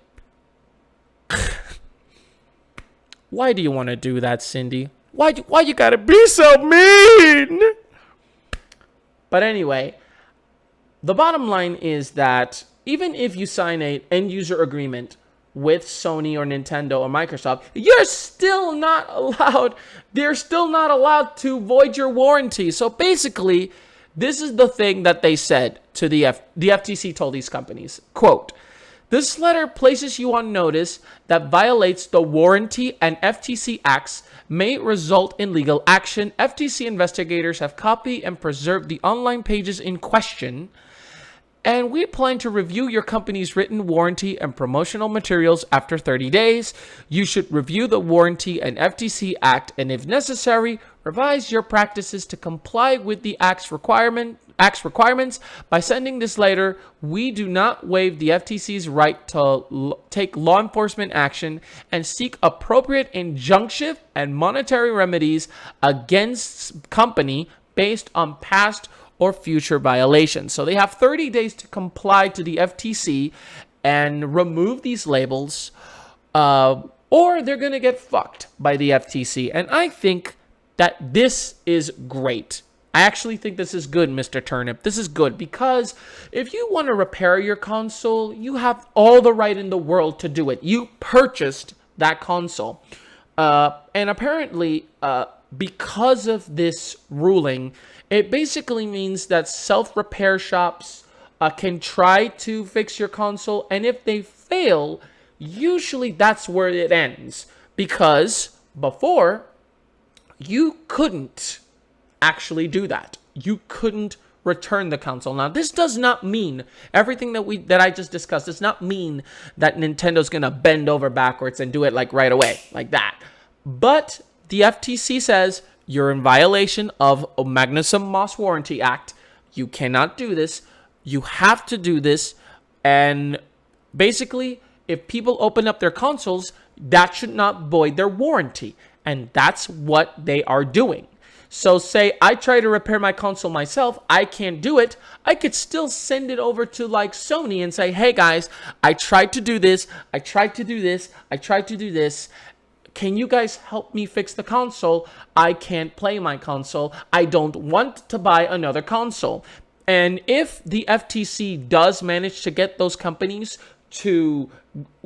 why do you want to do that, Cindy? Why you gotta be so mean? But anyway, the bottom line is that even if you sign a end user agreement with Sony or Nintendo or Microsoft, they're still not allowed to void your warranty. So basically, this is the thing that they said to the FTC told these companies, quote, "This letter places you on notice that violates the warranty and FTC acts may result in legal action. FTC investigators have copied and preserved the online pages in question, and we plan to review your company's written warranty and promotional materials after 30 days. You should review the warranty and FTC Act, and if necessary, revise your practices to comply with the Act's requirements. By sending this letter, we do not waive the FTC's right to take law enforcement action and seek appropriate injunctive and monetary remedies against company based on past or future violations." So they have 30 days to comply to the FTC and remove these labels, or they're going to get fucked by the FTC. And I think that this is great. I actually think this is good, Mr. Turnip. This is good because if you want to repair your console, you have all the right in the world to do it. You purchased that console. And apparently, because of this ruling, it basically means that self-repair shops can try to fix your console, and if they fail, usually that's where it ends. Because before, you couldn't actually do that. You couldn't return the console. Now, this does not mean everything that I just discussed does not mean that Nintendo's gonna bend over backwards and do it like right away, like that. But the FTC says you're in violation of a Magnuson Moss Warranty Act. You cannot do this. You have to do this. And basically, if people open up their consoles, that should not void their warranty. And that's what they are doing. So say I try to repair my console myself, I can't do it. I could still send it over to like Sony and say, "Hey guys, I tried to do this. I tried to do this. I tried to do this. Can you guys help me fix the console? I can't play my console. I don't want to buy another console." And if the FTC does manage to get those companies to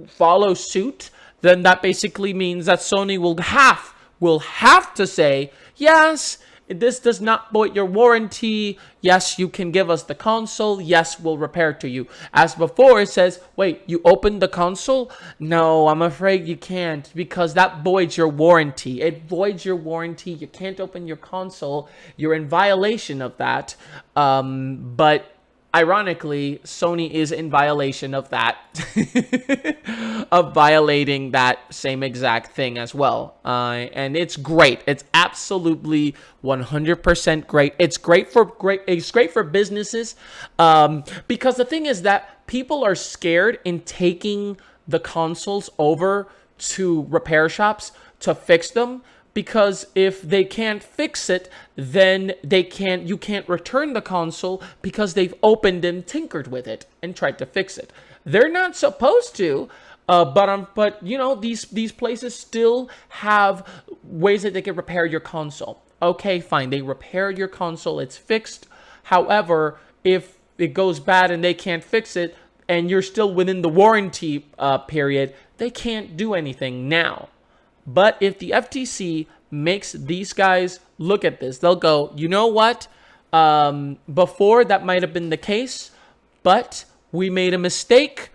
follow suit, then that basically means that Sony will have to say, "Yes, this does not void your warranty. Yes, you can give us the console. Yes, we'll repair it to you." As before, it says, "Wait, you opened the console? No, I'm afraid you can't because that voids your warranty." It voids your warranty. You can't open your console. You're in violation of that. But ironically, Sony is in violation of that, of violating that same exact thing as well. And it's great. It's absolutely 100% great. It's great for businesses, because the thing is that people are scared in taking the consoles over to repair shops to fix them. Because if they can't fix it, then you can't return the console because they've opened and tinkered with it and tried to fix it. They're not supposed to, but you know, these places still have ways that they can repair your console. Okay, fine, they repaired your console, it's fixed. However, if it goes bad and they can't fix it, and you're still within the warranty period, they can't do anything now. But if the FTC makes these guys look at this, they'll go, "You know what? Before that might have been the case, but we made a mistake.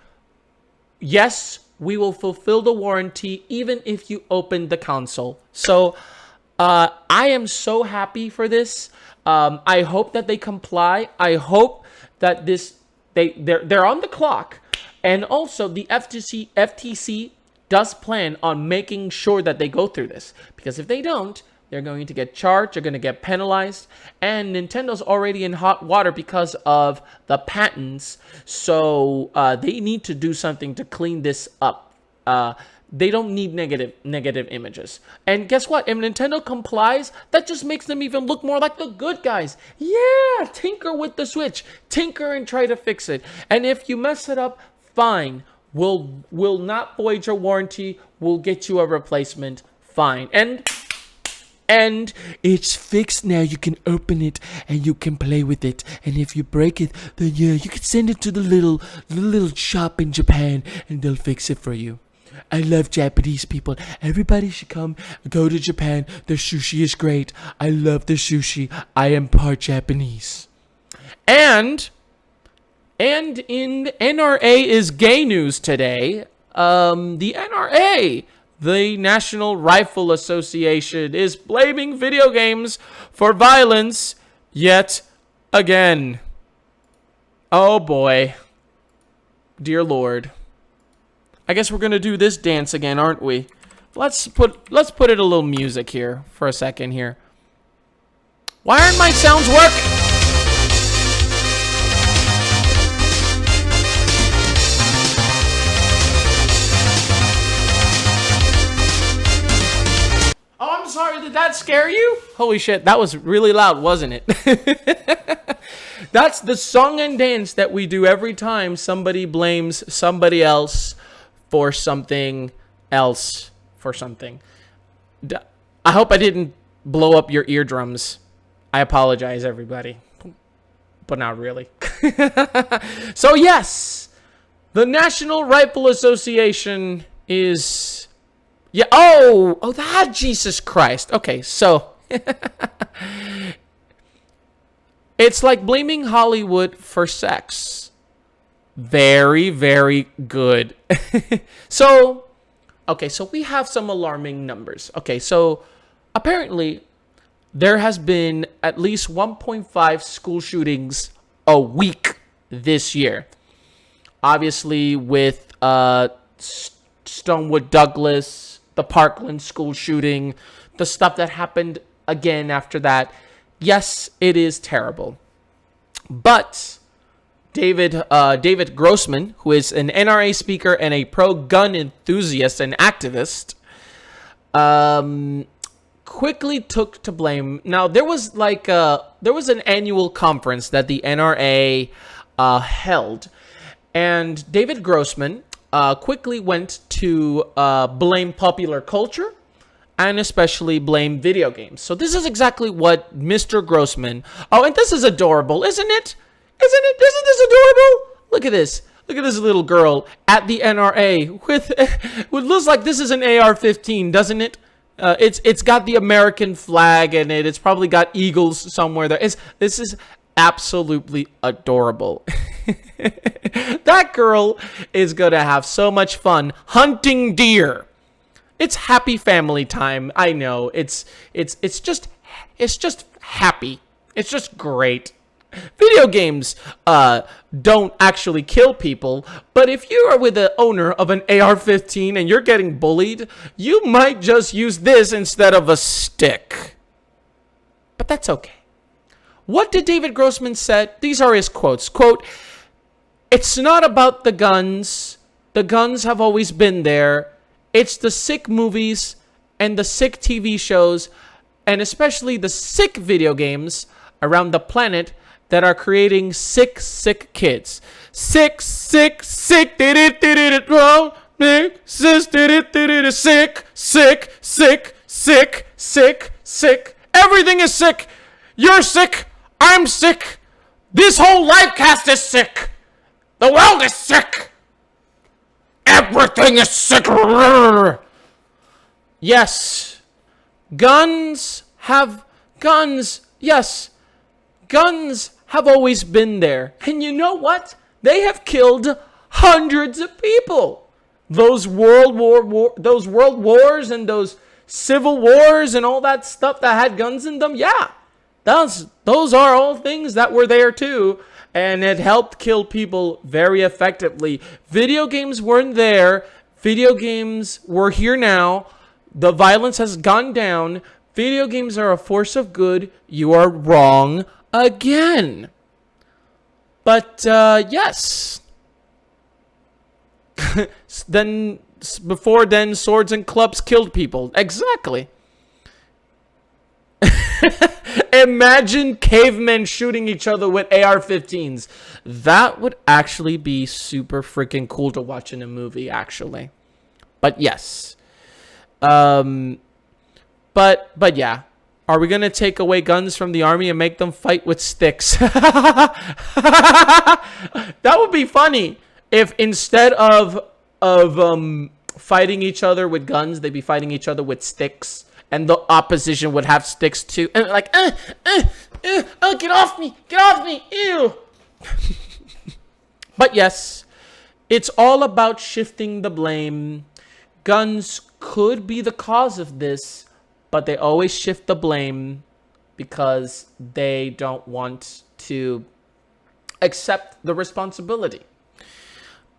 Yes, we will fulfill the warranty even if you open the console." So I am so happy for this. I hope that they comply. I hope that they're on the clock. And also the FTC does plan on making sure that they go through this, because if they don't, they're going to get charged, they're going to get penalized, and Nintendo's already in hot water because of the patents, so they need to do something to clean this up. They don't need negative images. And guess what? If Nintendo complies, that just makes them even look more like the good guys. Yeah, tinker with the Switch, tinker and try to fix it, and if you mess it up, fine. We'll not void your warranty. We'll get you a replacement. Fine. And it's fixed now. You can open it and you can play with it. And if you break it, then yeah, you can send it to the little shop in Japan and they'll fix it for you. I love Japanese people. Everybody should go to Japan. The sushi is great. I love the sushi. I am part Japanese. And in NRA is gay news today. The NRA, the National Rifle Association, is blaming video games for violence yet again. Oh boy. Dear Lord. I guess we're gonna do this dance again, aren't we? Let's put it a little music here for a second here. Why aren't my sounds working? Oh, I'm sorry, did that scare you? Holy shit, that was really loud, wasn't it? That's the song and dance that we do every time somebody blames somebody else for something else for something. I hope I didn't blow up your eardrums. I apologize, everybody. But not really. So yes, the National Rifle Association is... Yeah, oh, that, Jesus Christ. Okay, so... It's like blaming Hollywood for sex. Very, very good. So we have some alarming numbers. Okay, so apparently there has been at least 1.5 school shootings a week this year. Obviously with Stonewood Douglas, the Parkland school shooting, the stuff that happened again after that. Yes, it is terrible. But David Grossman, who is an NRA speaker and a pro-gun enthusiast and activist, quickly took to blame. Now, there was an annual conference that the NRA held, and David Grossman quickly went to blame popular culture and especially blame video games. So this is exactly what Mr. Grossman... Oh, and this is adorable, isn't it? Isn't this adorable? Look at this. Look at this little girl at the NRA with what looks like this is an AR-15, doesn't it? It's got the American flag in it. It's probably got eagles somewhere there. This is absolutely adorable. That girl is gonna have so much fun hunting deer. It's happy family time. I know. It's just happy. It's just great. Video games don't actually kill people, but if you are with the owner of an AR-15 and you're getting bullied, you might just use this instead of a stick. But that's okay. What did David Grossman say? These are his quotes. Quote, "It's not about the guns. The guns have always been there. It's the sick movies and the sick TV shows, and especially the sick video games around the planet that are creating sick kids. Sick, sick, sick, did it wrong, sick, sick. Everything is sick. You're sick. I'm sick. This whole LiveCast is sick. The world is sick. Everything is sick. Yes. Yes. Guns have always been there. And you know what? They have killed hundreds of people. Those world wars and those civil wars and all that stuff that had guns in them. Yeah. Those are all things that were there too. And it helped kill people very effectively. Video games weren't there. Video games were here now. The violence has gone down. Video games are a force of good. You are wrong again. But, yes. Before then, swords and clubs killed people. Exactly. Imagine cavemen shooting each other with AR-15s. That would actually be super freaking cool to watch in a movie, actually. But yes. But yeah. Are we going to take away guns from the army and make them fight with sticks? That would be funny if instead of fighting each other with guns. They'd be fighting each other with sticks, and the opposition would have sticks too. And like, oh, get off me, ew. But yes, it's all about shifting the blame. Guns could be the cause of this, but they always shift the blame because they don't want to accept the responsibility.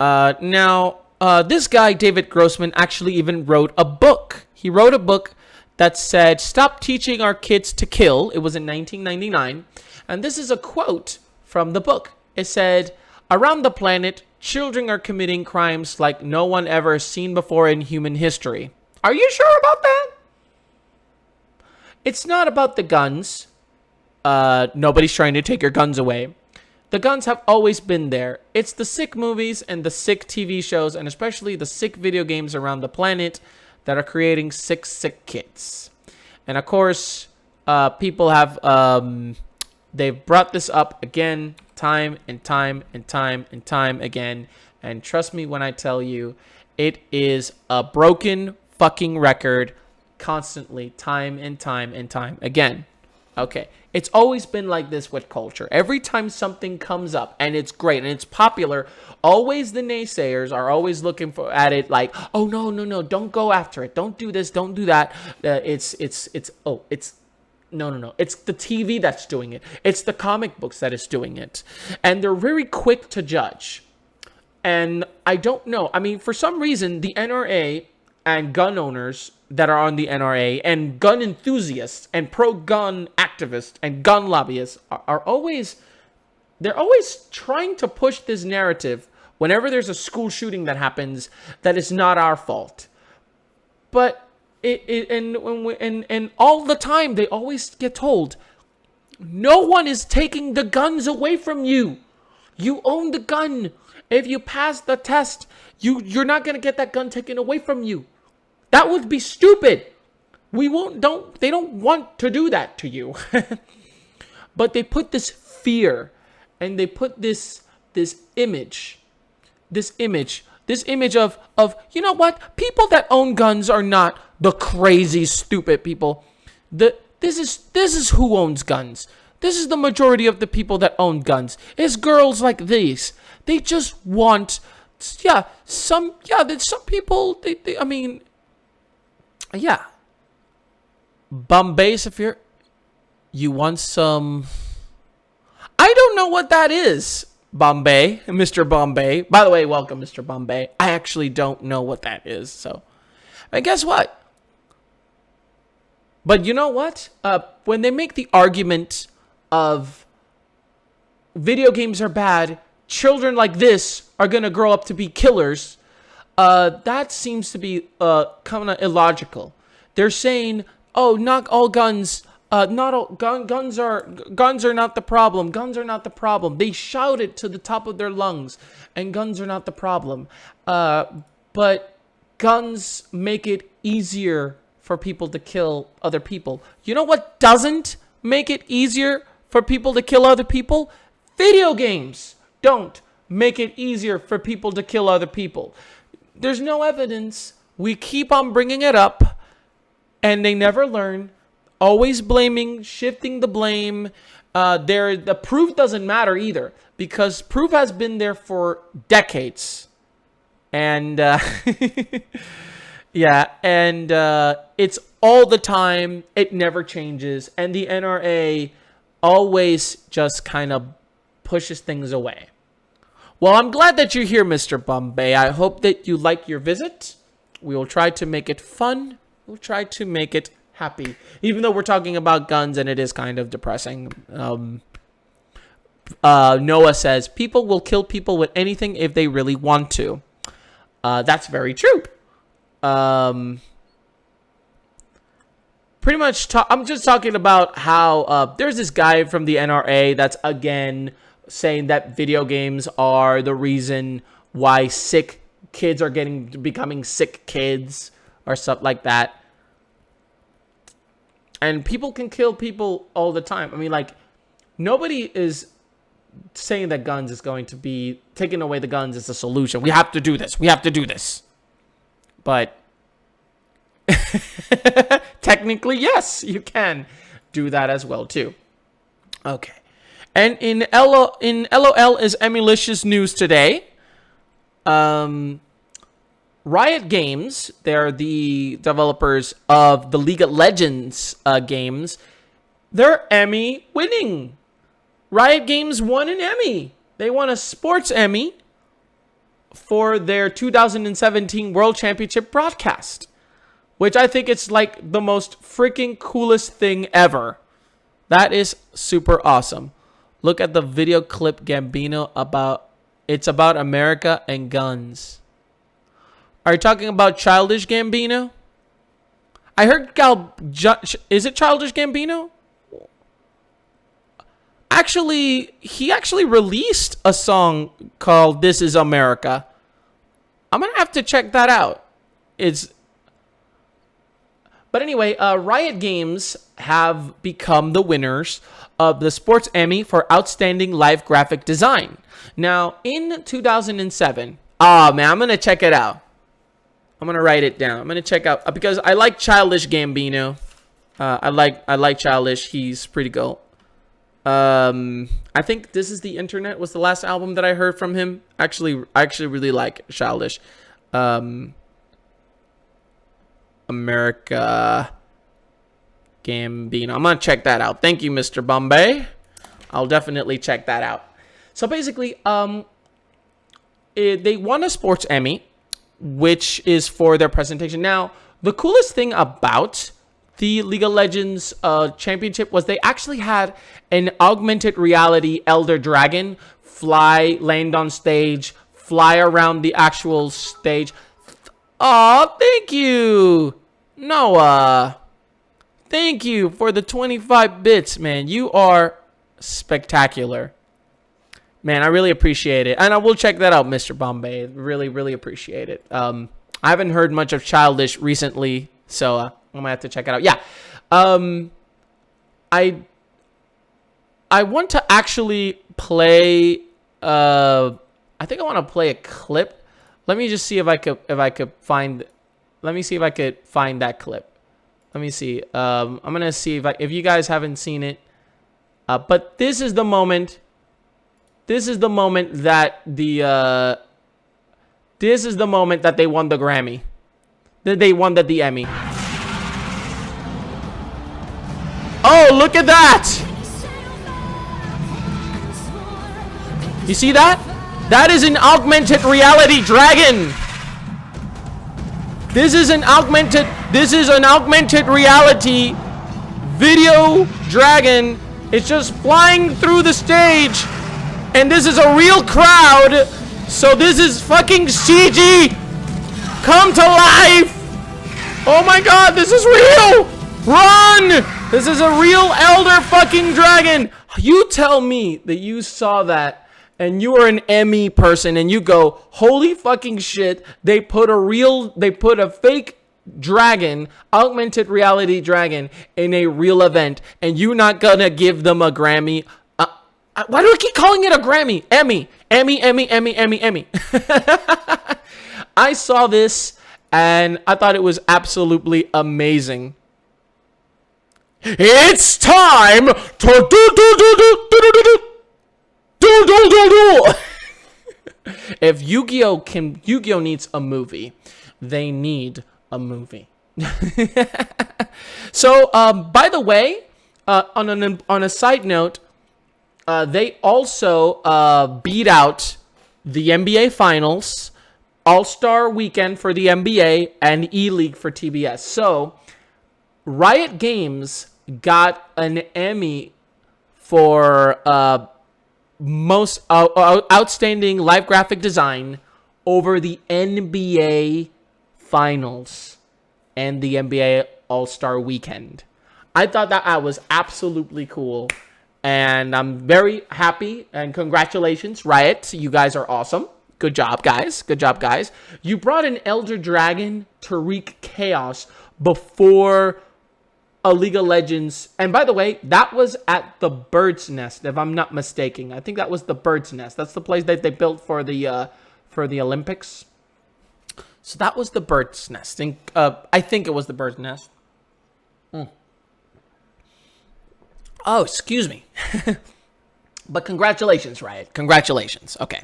Now, this guy, David Grossman, actually even wrote a book. He wrote a book that said, "Stop teaching our kids to kill." It was in 1999. And this is a quote from the book. It said, "Around the planet, children are committing crimes like no one ever seen before in human history." Are you sure about that? It's not about the guns. Nobody's trying to take your guns away. The guns have always been there. It's the sick movies and the sick TV shows, and especially the sick video games around the planet that are creating sick kids. And of course, people have, they've brought this up again, time and time again. And trust me when I tell you, it is a broken fucking record constantly, time and time again. Okay, it's always been like this with culture. Every time something comes up and it's great and it's popular, always the naysayers are always looking at it like, oh no, don't go after it, don't do this, don't do that. No, it's the TV that's doing it. It's the comic books that is doing it, and they're very quick to judge. And I don't know. I mean, for some reason, the NRA and gun owners that are on the NRA and gun enthusiasts and pro-gun activists and gun lobbyists are always trying to push this narrative whenever there's a school shooting that happens that is not our fault. But and all the time they always get told, no one is taking the guns away from you. You own the gun. If you pass the test, you're not going to get that gun taken away from you. That would be stupid. They don't want to do that to you. But they put this fear, and they put this image of, you know what? People that own guns are not the crazy, stupid people. This is who owns guns. This is the majority of the people that own guns. It's girls like these. They just want, some people, I mean, yeah. Bombay, Saphir, you want some, I don't know what that is, Bombay, Mr. Bombay. By the way, welcome, Mr. Bombay. I actually don't know what that is, so. And guess what? But you know what? When they make the argument of video games are bad, children like this are going to grow up to be killers, that seems to be kind of illogical. They're saying, oh, not all guns, guns are not the problem. Guns are not the problem. They shout it to the top of their lungs, and guns are not the problem. But guns make it easier for people to kill other people. You know what doesn't make it easier for people to kill other people? Video games don't make it easier for people to kill other people. There's no evidence. We keep on bringing it up, and they never learn. Always blaming, shifting the blame. The proof doesn't matter either, because proof has been there for decades. And yeah, and it's all the time. It never changes. And the NRA always just kind of pushes things away. Well, I'm glad that you're here, Mr. Bombay. I hope that you like your visit. We will try to make it fun. We'll try to make it happy. Even though we're talking about guns and it is kind of depressing. Noah says, people will kill people with anything if they really want to. That's very true. Pretty much, I'm just talking about how there's this guy from the NRA that's, again, saying that video games are the reason why sick kids are becoming sick kids or stuff like that. And people can kill people all the time. I mean, like, nobody is saying that guns is going to be taking away the guns is the solution. We have to do this. We have to do this. but technically, yes, you can do that as well too. Okay. And in LOL is Emilicious news today. Riot Games, they're the developers of the League of Legends games. They're Emmy winning. Riot Games won an Emmy. They won a sports Emmy for their 2017 World Championship broadcast, which I think it's like the most freaking coolest thing ever. That is super awesome. Look at the video clip Gambino it's about America and guns. Are you talking about Childish Gambino? I heard is it Childish Gambino? Actually, he actually released a song called This Is America. I'm going to have to check that out. But anyway, Riot Games have become the winners of the Sports Emmy for Outstanding Live Graphic Design. Now, in 2007, man, I'm going to check it out. I'm going to write it down. I'm going to check out, because I like Childish Gambino. I like Childish. He's pretty cool. I think This Is the Internet was the last album that I heard from him. Actually, I actually really like Childish. America Gambino. I'm gonna check that out. Thank you, Mr. Bombay. I'll definitely check that out. So basically, they won a sports Emmy, which is for their presentation. Land the coolest thing about the League of Legends championship was they actually had an augmented reality Elder Dragon land on stage, fly around the actual stage. Oh, thank you, Noah. Thank you for the 25 bits, man. You are spectacular. Man, I really appreciate it. And I will check that out, Mr. Bombay. Really, really appreciate it. I haven't heard much of Childish recently, so I'm going to have to check it out. Yeah. I want to actually play... I think I want to play a clip. Let me just see if I could find... Let me see if I could find that clip. Let me see. I'm going to see if you guys haven't seen it. But this is the moment... This is the moment that they won the Grammy. That they won the Emmy. Oh, look at that! You see that? That is an augmented reality dragon. This is an augmented reality video dragon. It's just flying through the stage. And this is a real crowd. So this is fucking CG. Come to life. Oh my god, this is real. Run. This is a real elder fucking dragon. You tell me that you saw that and you are an Emmy person and you go, holy fucking shit, they put a fake dragon, augmented reality dragon in a real event and you not gonna give them a Grammy? Why do I keep calling it a Grammy? Emmy. I saw this and I thought it was absolutely amazing. It's time to do. If Yu-Gi-Oh needs a movie, they need a movie. So, by the way, on a side note, they also beat out the NBA Finals, All-Star Weekend for the NBA, and E-League for TBS. So, Riot Games got an Emmy for most outstanding live graphic design over the NBA Finals and the NBA All-Star Weekend. I thought that was absolutely cool. And I'm very happy, and congratulations, Riot. You guys are awesome. Good job, guys. Good job, guys. You brought an Elder Dragon to wreak chaos before a League of Legends. And by the way, that was at the Bird's Nest, if I'm not mistaken. I think that was the Bird's Nest. That's the place that they built for the Olympics. So that was the bird's nest. And, I think it was the bird's nest. Oh, excuse me. But congratulations, Riot. Congratulations. Okay.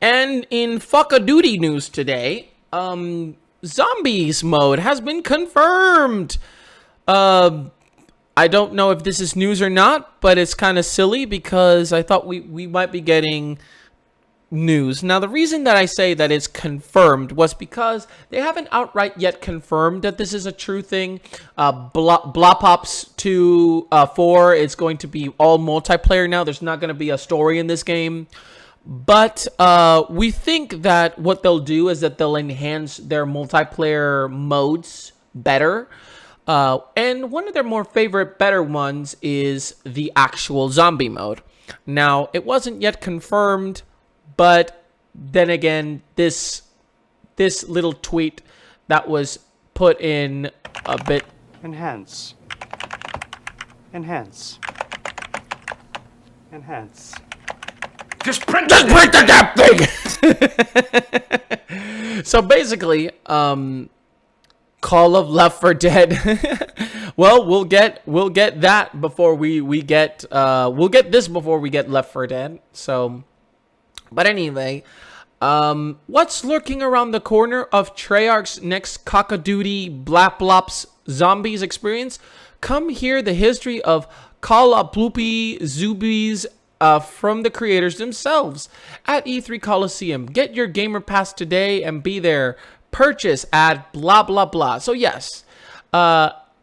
And in fuck-a-duty news today, zombies mode has been confirmed. I don't know if this is news or not, but it's kind of silly because I thought we might be getting news. Now, the reason that I say that it's confirmed was because they haven't outright yet confirmed that this is a true thing. Black Ops 2 4 is going to be all multiplayer now. There's not going to be a story in this game. But we think that what they'll do is that they'll enhance their multiplayer modes better. And one of their more favorite better ones is the actual zombie mode. Now, it wasn't yet confirmed, but then again, this little tweet that was put in a bit... Enhance. Just print the damn thing! So basically, Call of Left 4 Dead. Well, we'll get that before we get we'll get this before we get Left 4 Dead. So, but anyway, what's lurking around the corner of Treyarch's next cock-a-doodle Black Ops Zombies experience? Come hear the history of Call of Bloopy Zoobies from the creators themselves at E3 Coliseum. Get your Gamer Pass today and be there. Purchase at blah blah blah. So yes, E3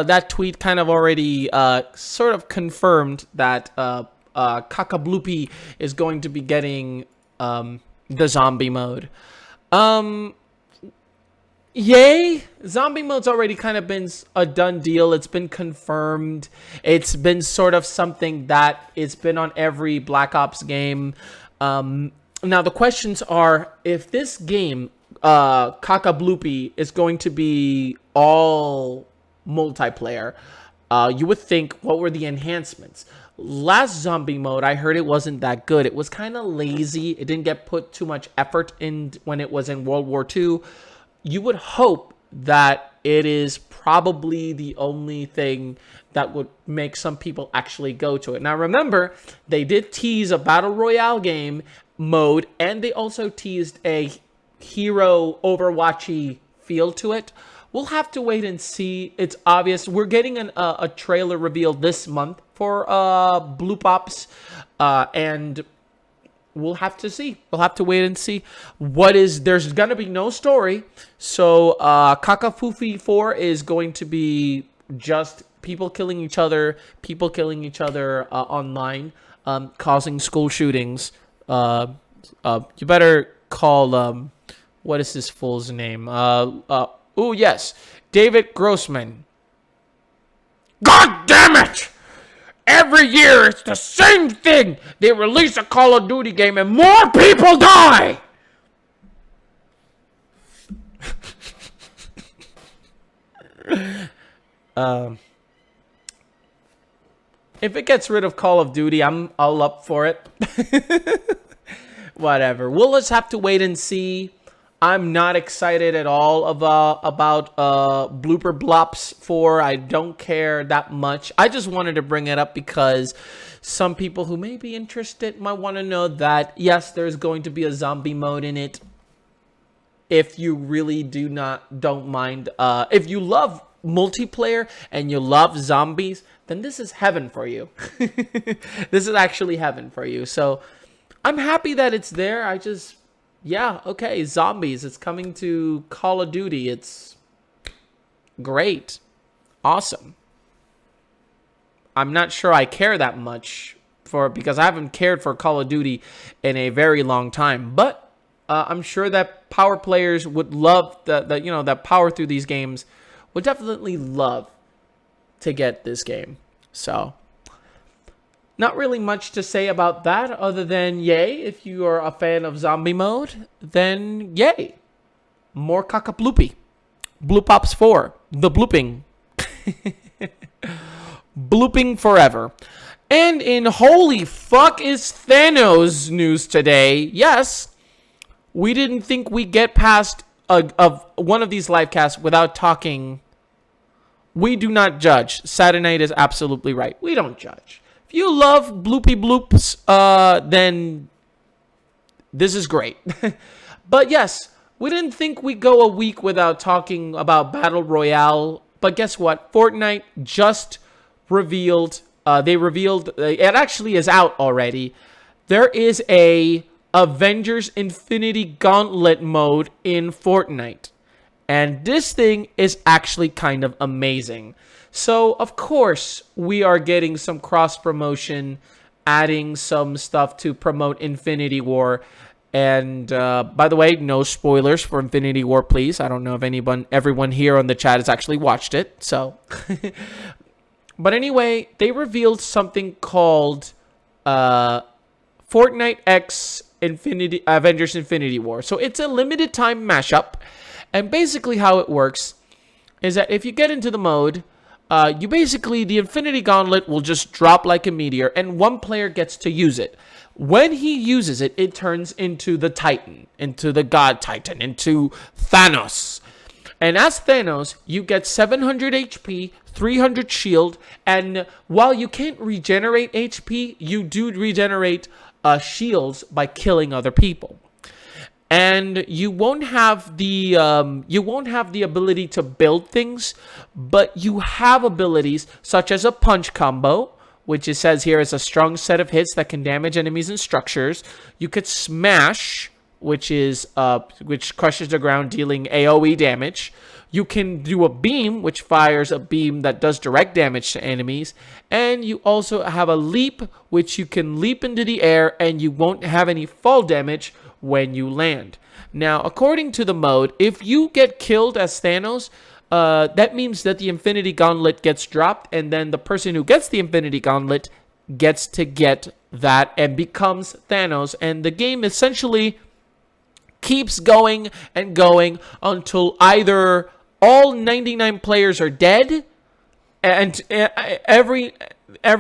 that tweet kind of already sort of confirmed that Cock-a-Bloopy is going to be getting the zombie mode. Yay! Zombie mode's already kind of been a done deal. It's been confirmed. It's been sort of something that it's been on every Black Ops game. Now, the questions are, if this game, Cock-a-Bloopy, is going to be all multiplayer, you would think, what were the enhancements? Last zombie mode, I heard it wasn't that good. It was kind of lazy. It didn't get put too much effort in when it was in World War II. You would hope that it is probably the only thing that would make some people actually go to it. Now, remember, they did tease a Battle Royale game mode, and they also teased a hero Overwatchy feel to it. We'll have to wait and see. It's obvious. We're getting a trailer reveal this month for Black Ops, and we'll have to see. We'll have to wait and see. There's going to be no story. So, Cock-a-Bloopy 4 is going to be just people killing each other online, causing school shootings. You better call, what is this fool's name? Oh, yes, David Grossman. God damn it! Every year, it's the same thing. They release a Call of Duty game and more people die. If it gets rid of Call of Duty, I'll up for it. Whatever. We'll just have to wait and see. I'm not excited at all about Blooper Blops 4. I don't care that much. I just wanted to bring it up because some people who may be interested might want to know that, yes, there's going to be a zombie mode in it. If you really don't mind, if you love multiplayer and you love zombies, then this is heaven for you. This is actually heaven for you. So I'm happy that it's there. Yeah, okay, zombies. It's coming to Call of Duty. It's great. Awesome. I'm not sure I care that much because I haven't cared for Call of Duty in a very long time. But I'm sure that power players would love that power through these games would definitely love to get this game. So, not really much to say about that other than yay. If you are a fan of zombie mode, then yay. More Cock-a-Bloopy. Black Ops 4. The blooping. Blooping forever. And in holy fuck is Thanos news today, yes, we didn't think we'd get past of one of these live casts without talking. We do not judge. Saturday is absolutely right. We don't judge. If you love bloopy bloops, then this is great. But yes, we didn't think we'd go a week without talking about Battle Royale. But guess what? Fortnite just revealed, it actually is out already. There is a Avengers Infinity Gauntlet mode in Fortnite. And this thing is actually kind of amazing. So, of course, we are getting some cross-promotion, adding some stuff to promote Infinity War. And, by the way, no spoilers for Infinity War, please. I don't know if everyone here on the chat has actually watched it, so. But anyway, they revealed something called Fortnite X Avengers Infinity War. So it's a limited time mashup. And basically how it works is that if you get into the mode, the Infinity Gauntlet will just drop like a meteor, and one player gets to use it. When he uses it, it turns into the Titan, into the God Titan, into Thanos. And as Thanos, you get 700 HP, 300 shield, and while you can't regenerate HP, you do regenerate shields by killing other people. And you won't have the ability to build things, but you have abilities such as a punch combo, which it says here is a strong set of hits that can damage enemies and structures. You could smash, which crushes the ground, dealing AoE damage. You can do a beam, which fires a beam that does direct damage to enemies. And you also have a leap, which you can leap into the air and you won't have any fall damage when you land. Now, according to the mode, if you get killed as Thanos, that means that the Infinity Gauntlet gets dropped, and then the person who gets the Infinity Gauntlet gets to get that and becomes Thanos, and the game essentially keeps going and going until either all 99 players are dead, and every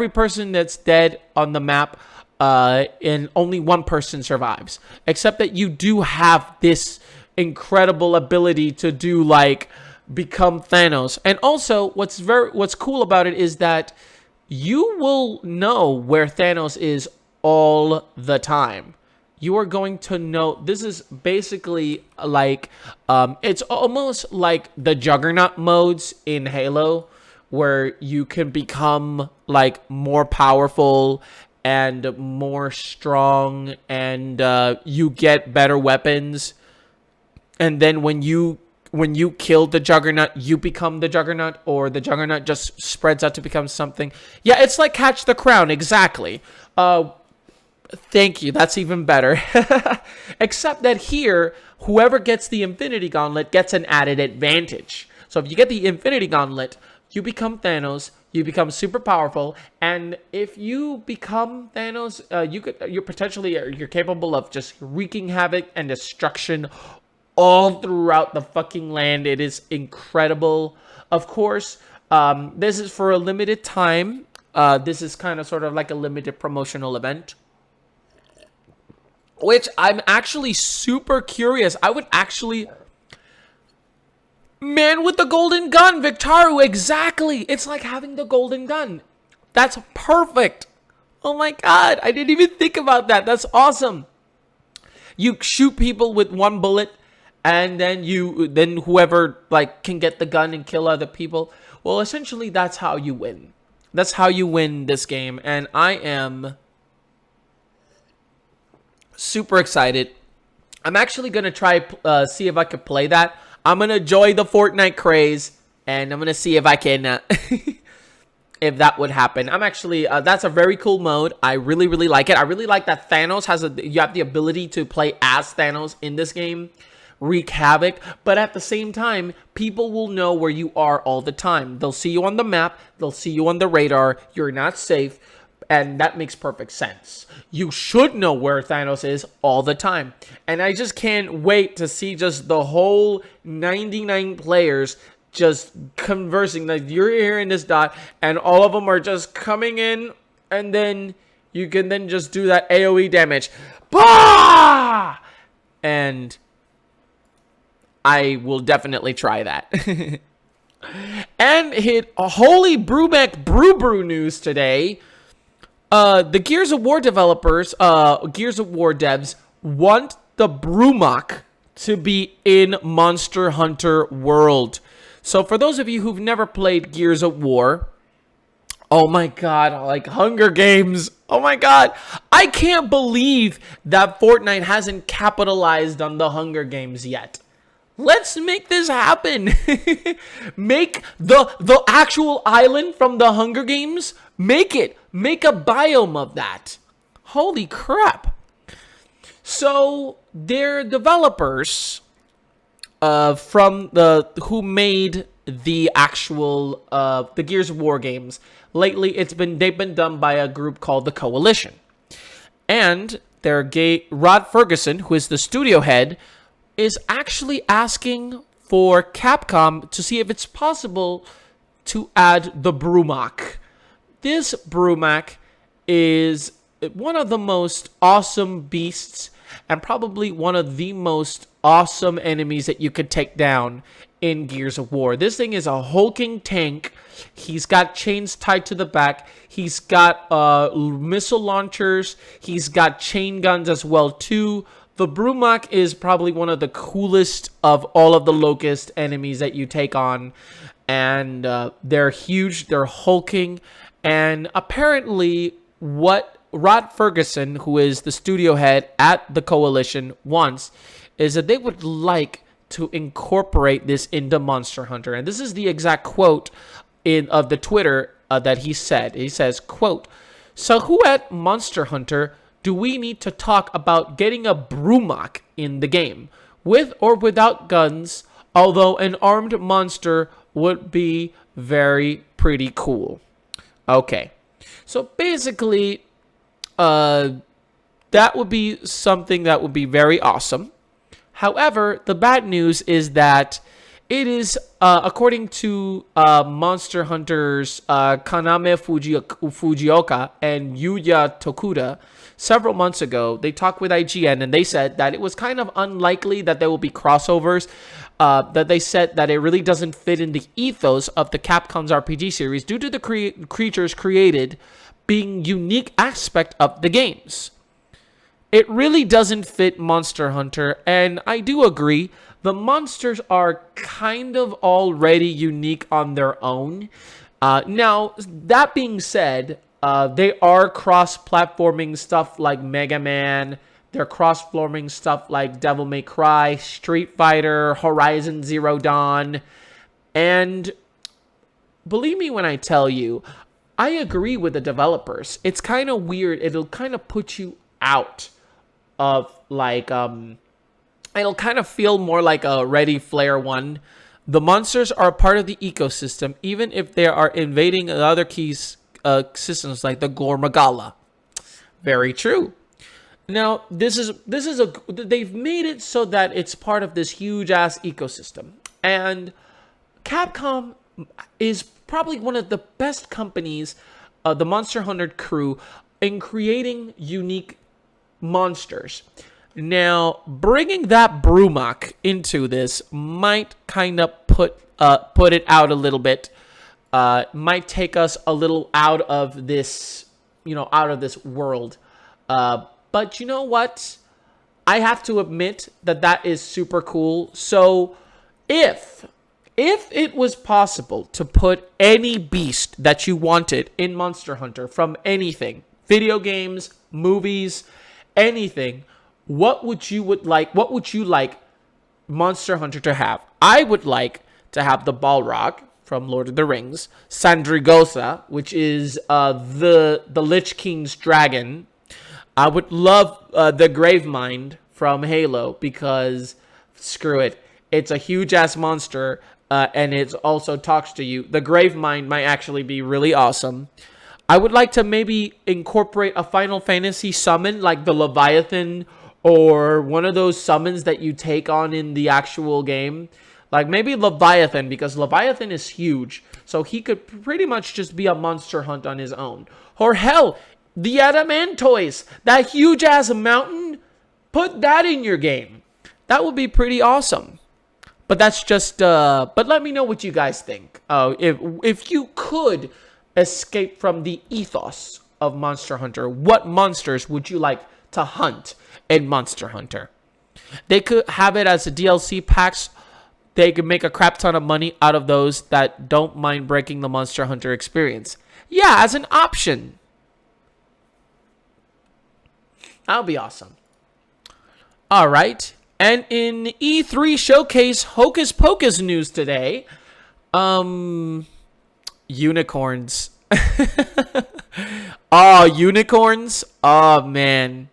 person that's dead on the map, and only one person survives. Except that you do have this incredible ability to do become Thanos. And also, what's cool about it is that you will know where Thanos is all the time. You are going to know. This is basically it's almost like the Juggernaut modes in Halo, where you can become more powerful and more strong, and you get better weapons. And then when you kill the Juggernaut, you become the Juggernaut, or the Juggernaut just spreads out to become something. Yeah, it's like Catch the Crown, exactly. Thank you, that's even better. Except that here, whoever gets the Infinity Gauntlet gets an added advantage. So if you get the Infinity Gauntlet, you become Thanos, you become super powerful, and if you become Thanos, you're capable of just wreaking havoc and destruction all throughout the fucking land. It is incredible. Of course, this is for a limited time. This is kind of sort of like a limited promotional event, which I'm actually super curious. I would actually... Man with the golden gun, Victaru, exactly. It's like having the golden gun. That's perfect. Oh my god, I didn't even think about that. That's awesome. You shoot people with one bullet, and then whoever can get the gun and kill other people. Well, essentially that's how you win. That's how you win this game, and I am super excited. I'm actually gonna try see if I could play that. I'm going to enjoy the Fortnite craze, and I'm going to see if I can, if that would happen. I'm actually, that's a very cool mode. I really, really like it. I really like that Thanos you have the ability to play as Thanos in this game, wreak havoc, but at the same time, people will know where you are all the time. They'll see you on the map, they'll see you on the radar, you're not safe, and that makes perfect sense. You should know where Thanos is all the time. And I just can't wait to see just the whole 99 players just conversing. Like, you're here in this dot, and all of them are just coming in, and then you can then just do that AoE damage. Bah! and I will definitely try that. And hit a holy Brewback Brew news today. The Gears of War developers, Gears of War devs, want the Brewmock to be in Monster Hunter World. So for those of you who've never played Gears of War, oh my god, like Hunger Games, oh my god, I can't believe that Fortnite hasn't capitalized on the Hunger Games yet. Let's make this happen. Make the actual island from the Hunger Games, make a biome of that. Holy crap. So their developers who made the actual the Gears of War games, lately they've been done by a group called the Coalition. And their Rod Ferguson, who is the studio head, is actually asking for Capcom to see if it's possible to add the Brewmock. This Brewmock is one of the most awesome beasts and probably one of the most awesome enemies that you could take down in Gears of War. This thing is a hulking tank. He's got chains tied to the back. He's got missile launchers. He's got chain guns as well too. The Brewmock is probably one of the coolest of all of the Locust enemies that you take on. And they're huge, they're hulking. And apparently what Rod Ferguson, who is the studio head at the Coalition, wants is that they would like to incorporate this into Monster Hunter. And this is the exact quote of the Twitter that he said. He says, quote, "So who at Monster Hunter do we need to talk about getting a Brewmock in the game? With or without guns, although an armed monster would be pretty cool." Okay. So basically, that would be something that would be very awesome. However, the bad news is that it is, according to Monster Hunter's Kaname Fujioka and Yuya Tokuda, several months ago, they talked with IGN and they said that it was kind of unlikely that there will be crossovers, that they said that it really doesn't fit in the ethos of the Capcom's RPG series due to the creatures created being unique aspect of the games. It really doesn't fit Monster Hunter, and I do agree. The monsters are kind of already unique on their own. Now, that being said, they are cross-platforming stuff like Mega Man. They're cross-platforming stuff like Devil May Cry, Street Fighter, Horizon Zero Dawn. And believe me when I tell you, I agree with the developers. It's kind of weird. It'll kind of put you out of like, it'll kind of feel more like a Ready Player One. The monsters are part of the ecosystem, even if they are invading other key systems like the Gormagala. Very true. Now, they've made it so that it's part of this huge ass ecosystem, and Capcom is probably one of the best companies, the Monster Hunter crew, in creating unique monsters. Now, bringing that Brewmock into this might kind of put it out a little bit. Might take us a little out of this, out of this world. But you know what? I have to admit that is super cool. So, if it was possible to put any beast that you wanted in Monster Hunter from anything, video games, movies, anything, what would you like Monster Hunter to have? I would like to have the Balrog from Lord of the Rings, Sandrigosa, which is the Lich King's dragon. I would love the Gravemind from Halo because screw it, it's a huge ass monster and it also talks to you. The Gravemind might actually be really awesome. I would like to maybe incorporate a Final Fantasy summon like the Leviathan, or one of those summons that you take on in the actual game. Like maybe Leviathan, because Leviathan is huge. So he could pretty much just be a monster hunt on his own. Or hell, the Adamantoise, that huge ass mountain, put that in your game. That would be pretty awesome. But that's just, but let me know what you guys think. If you could escape from the ethos of Monster Hunter, what monsters would you like to hunt in Monster Hunter? They could have it as a DLC packs. They could make a crap ton of money out of those that don't mind breaking the Monster Hunter experience. Yeah, as an option. That would be awesome. All right. And in E3 Showcase Hocus Pocus news today, unicorns. Oh, unicorns? Oh, man.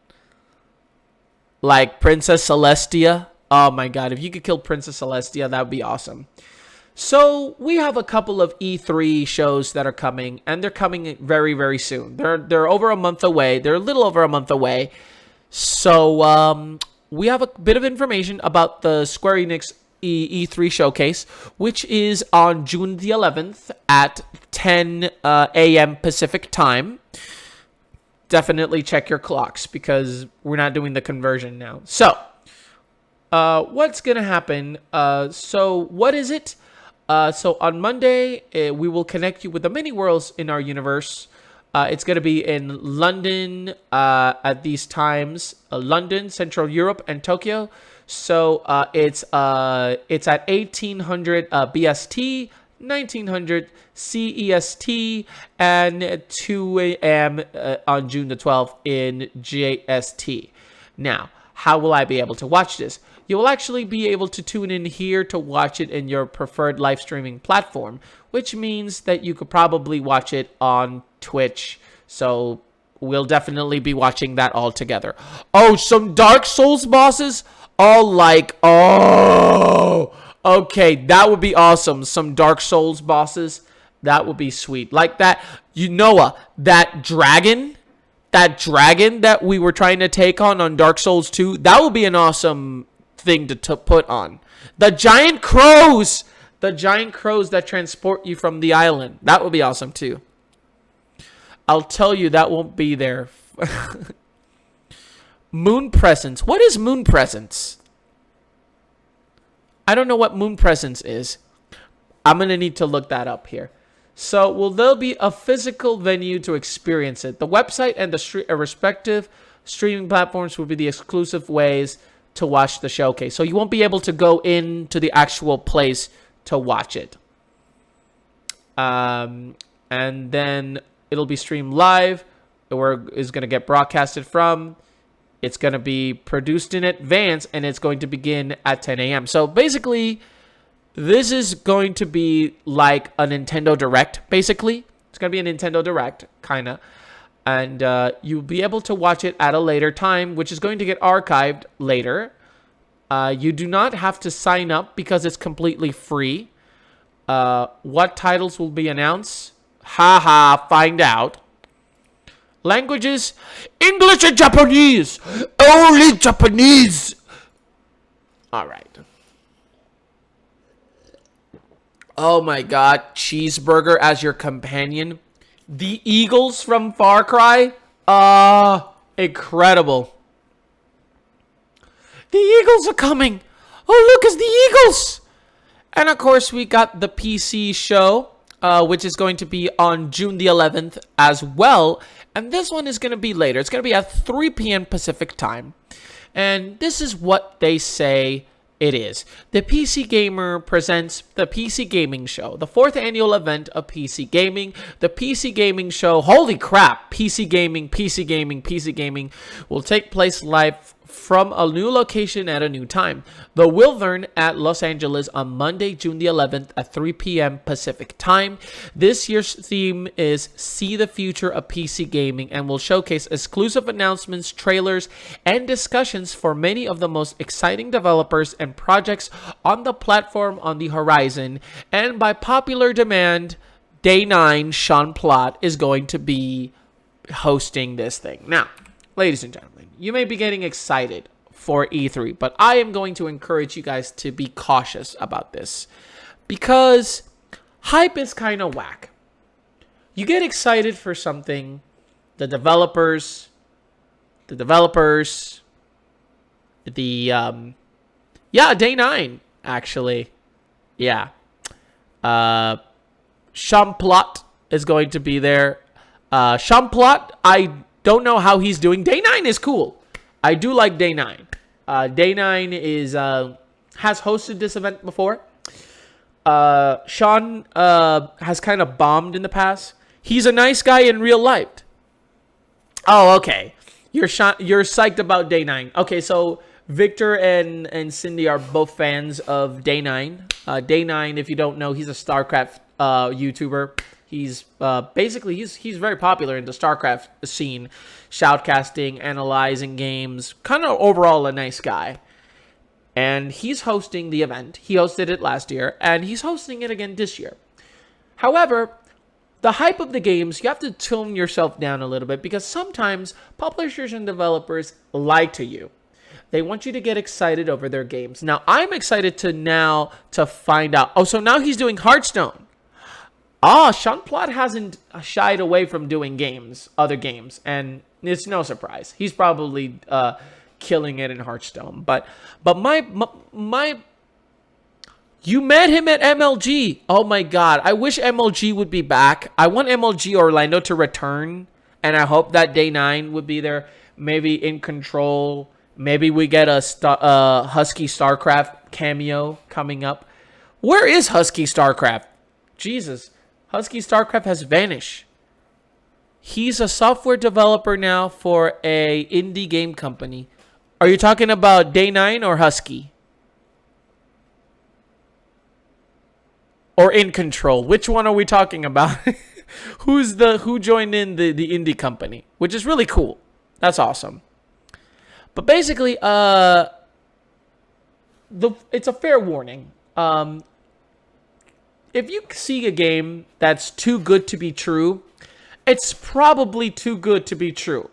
Like Princess Celestia. Oh, my God. If you could kill Princess Celestia, that would be awesome. So, we have a couple of E3 shows that are coming, and they're coming very, very soon. They're over a month away. They're a little over a month away. So, we have a bit of information about the Square Enix E3 showcase, which is on June the 11th at 10 a.m. Pacific time. Definitely check your clocks because we're not doing the conversion now. So, what's going to happen? So, what is it? So, on Monday, we will connect you with the mini worlds in our universe. It's going to be in London at these times. London, Central Europe, and Tokyo. So it's at 1800 BST, 1900 CEST, and 2 a.m. On June the 12th in JST. Now, how will I be able to watch this? You will actually be able to tune in here to watch it in your preferred live streaming platform, which means that you could probably watch it on Twitch. So we'll definitely be watching that all together. Oh, some Dark Souls bosses? Okay, that would be awesome. Some Dark Souls bosses. That would be sweet. Like that, that dragon that we were trying to take on Dark Souls 2, that would be an awesome thing to put on. The giant crows that transport you from the island. That would be awesome too. I'll tell you that won't be there. Moon Presence. What is Moon Presence? I don't know what Moon Presence is. I'm going to need to look that up here. So, will there be a physical venue to experience it? The website and the respective streaming platforms will be the exclusive ways to watch the showcase. So, you won't be able to go into the actual place to watch it. And then it'll be streamed live, where it's going to get broadcasted from. It's going to be produced in advance, and it's going to begin at 10 a.m. So basically, this is going to be like a Nintendo Direct, basically. It's going to be a Nintendo Direct, kind of. And you'll be able to watch it at a later time, which is going to get archived later. You do not have to sign up because it's completely free. What titles will be announced? Find out. Languages, English and Japanese. Only Japanese. All right. Oh my God. Cheeseburger as your companion. The Eagles from Far Cry. Incredible. The Eagles are coming. Oh, look, it's the Eagles. And of course, we got the PC show, which is going to be on June the 11th as well. And this one is going to be later. It's going to be at 3 p.m. Pacific time. And this is what they say it is. The PC Gamer presents the PC Gaming Show, the 4th annual event of PC Gaming. The PC Gaming Show, holy crap, PC Gaming will take place live from a new location at a new time. The Wyvern at Los Angeles on Monday, June the 11th at 3 p.m. Pacific time. This year's theme is See the Future of PC Gaming and will showcase exclusive announcements, trailers, and discussions for many of the most exciting developers and projects on the platform on the horizon. And by popular demand, Day 9, Sean Plott, is going to be hosting this thing. Now, ladies and gentlemen, you may be getting excited for E3, but I am going to encourage you guys to be cautious about this because hype is kind of whack. You get excited for something, the developers, Yeah, day 9, actually. Yeah. Champlot is going to be there. Champlot, I don't know how he's doing. Day 9 is cool. I do like day 9. Day 9 is has hosted this event before. Sean has kind of bombed in the past. He's a nice guy in real life. Oh, okay. You're psyched about day 9. Okay, so Victor and Cindy are both fans of day 9. Day 9, if you don't know, he's a StarCraft YouTuber. He's basically he's very popular in the StarCraft scene, shoutcasting, analyzing games, kind of overall a nice guy. And he's hosting the event. He hosted it last year, and he's hosting it again this year. However, the hype of the games, you have to tone yourself down a little bit, because sometimes publishers and developers lie to you. They want you to get excited over their games. Now, I'm excited to find out. Oh, so now he's doing Hearthstone. Sean Plott hasn't shied away from doing other games, and it's no surprise. He's probably killing it in Hearthstone. But my you met him at MLG. Oh my God, I wish MLG would be back. I want MLG Orlando to return, and I hope that day 9 would be there. Maybe in Control. Maybe we get a Husky StarCraft cameo coming up. Where is Husky StarCraft? Jesus, Husky StarCraft has vanished. He's a software developer now for a indie game company. Are you talking about day 9 or Husky? Or In Control? Which one are we talking about? Who joined in the indie company? Which is really cool. That's awesome. But basically, it's a fair warning. If you see a game that's too good to be true, it's probably too good to be true.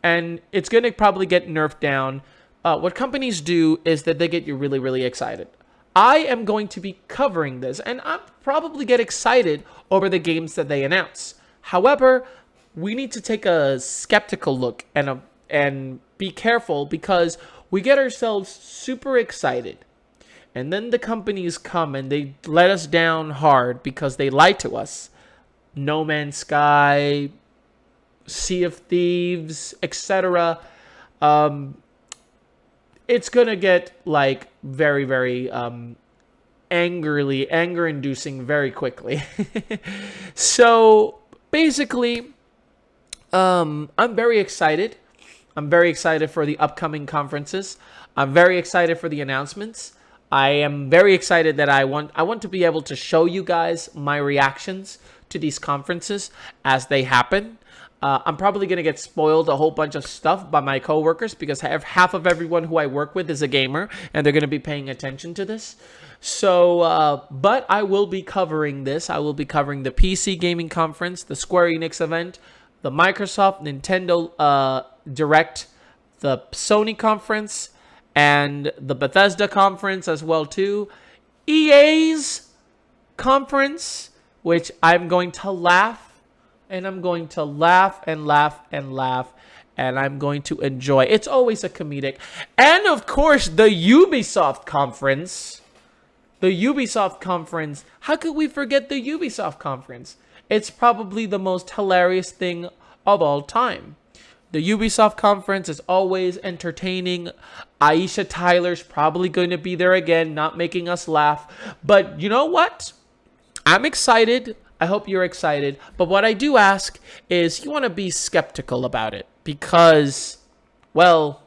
And it's going to probably get nerfed down. What companies do is that they get you really, really excited. I am going to be covering this, and I'll probably get excited over the games that they announce. However, we need to take a skeptical look and be careful, because we get ourselves super excited. And then the companies come and they let us down hard because they lie to us. No Man's Sky, Sea of Thieves, etc. It's going to get like very, very anger-inducing very quickly. So basically, I'm very excited. I'm very excited for the upcoming conferences. I'm very excited for the announcements. I am very excited that I want to be able to show you guys my reactions to these conferences as they happen. I'm probably going to get spoiled a whole bunch of stuff by my coworkers, because half of everyone who I work with is a gamer, and they're going to be paying attention to this. So, but I will be covering this. I will be covering the PC Gaming Conference, the Square Enix event, the Microsoft Nintendo Direct, the Sony Conference, and the Bethesda Conference as well too. EA's Conference, which I'm going to laugh. And I'm going to laugh and laugh and laugh. And I'm going to enjoy. It's always a comedic. And of course, the Ubisoft Conference. The Ubisoft Conference. How could we forget the Ubisoft Conference? It's probably the most hilarious thing of all time. The Ubisoft Conference is always entertaining. Aisha Tyler's probably going to be there again, not making us laugh. But you know what? I'm excited. I hope you're excited. But what I do ask is you want to be skeptical about it, because, well,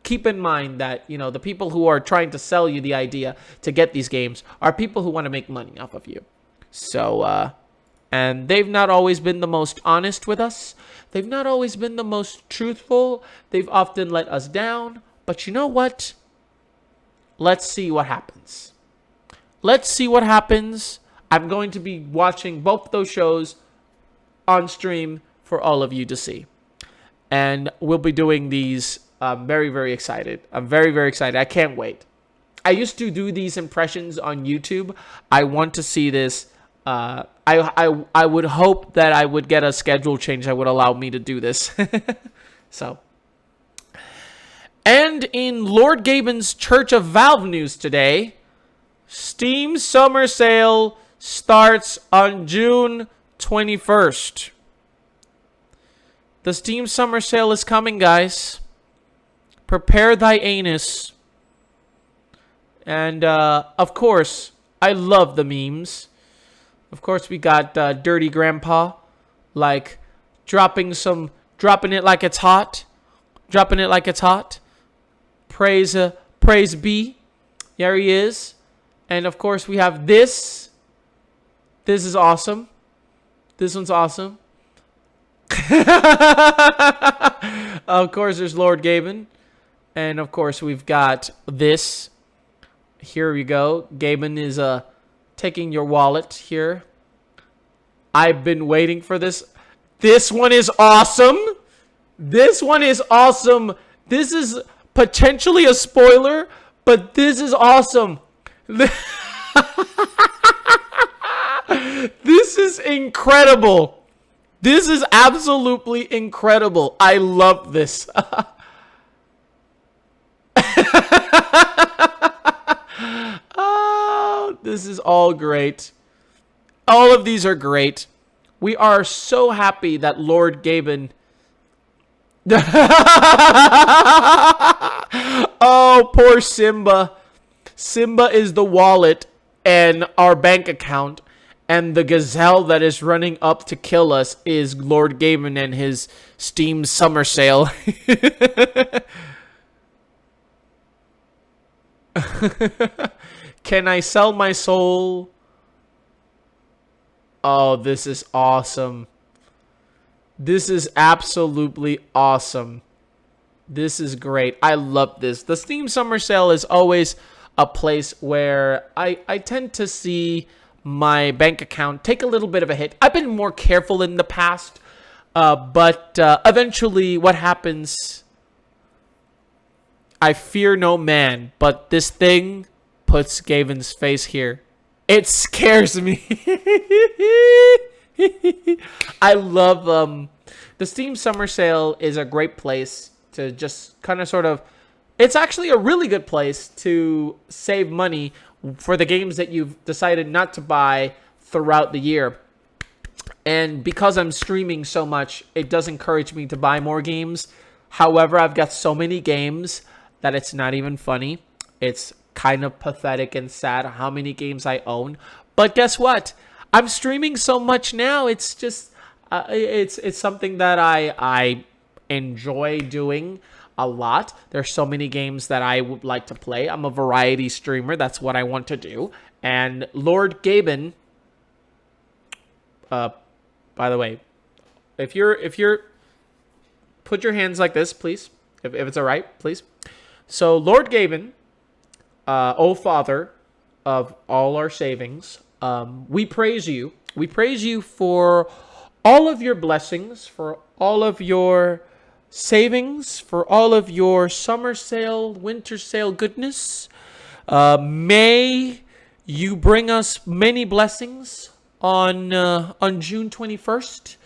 keep in mind that, you know, the people who are trying to sell you the idea to get these games are people who want to make money off of you. So, and they've not always been the most honest with us. They've not always been the most truthful. They've often let us down. But you know what? Let's see what happens. Let's see what happens. I'm going to be watching both those shows on stream for all of you to see. And we'll be doing these. I'm very, very excited. I'm very, very excited. I can't wait. I used to do these impressions on YouTube. I want to see this. I would hope that I would get a schedule change that would allow me to do this. So, And in Lord Gaben's Church of Valve news today, Steam Summer Sale starts on June 21st. The Steam Summer Sale is coming, guys. Prepare thy anus. And, of course, I love the memes. Of course, we got Dirty Grandpa, like, dropping it like it's hot. Dropping it like it's hot. Praise be. There he is. And, of course, we have this. This is awesome. This one's awesome. Of course, there's Lord Gaben. And, of course, we've got this. Here we go. Gaben is taking your wallet here. I've been waiting for this. This one is awesome. This one is awesome. This is potentially a spoiler, but this is awesome. This is incredible. This is absolutely incredible. I love this. Oh, this is all great. All of these are great. We are so happy that Lord Gaben... Oh, poor Simba. Simba is the wallet and our bank account. And the gazelle that is running up to kill us is Lord Gaben and his Steam Summer Sale. Can I sell my soul? Oh, this is awesome. This is absolutely awesome. This is great. I love this. The Steam Summer Sale is always a place where I tend to see my bank account take a little bit of a hit. I've been more careful in the past, but eventually what happens... I fear no man, but this thing puts Gaben's face here. It scares me. I love the Steam Summer Sale is a great place to just kind of sort of... It's actually a really good place to save money for the games that you've decided not to buy throughout the year. And because I'm streaming so much, it does encourage me to buy more games. However, I've got so many games that it's not even funny. It's kind of pathetic and sad how many games I own. But guess what? I'm streaming so much now. It's just, it's something that I enjoy doing a lot. There's so many games that I would like to play. I'm a variety streamer. That's what I want to do. And Lord Gaben, by the way, if you're, put your hands like this, please. If it's all right, please. So, Lord Gaben, O Father of all our savings, we praise you. We praise you for all of your blessings, for all of your savings, for all of your summer sale, winter sale goodness. May you bring us many blessings on June 21st.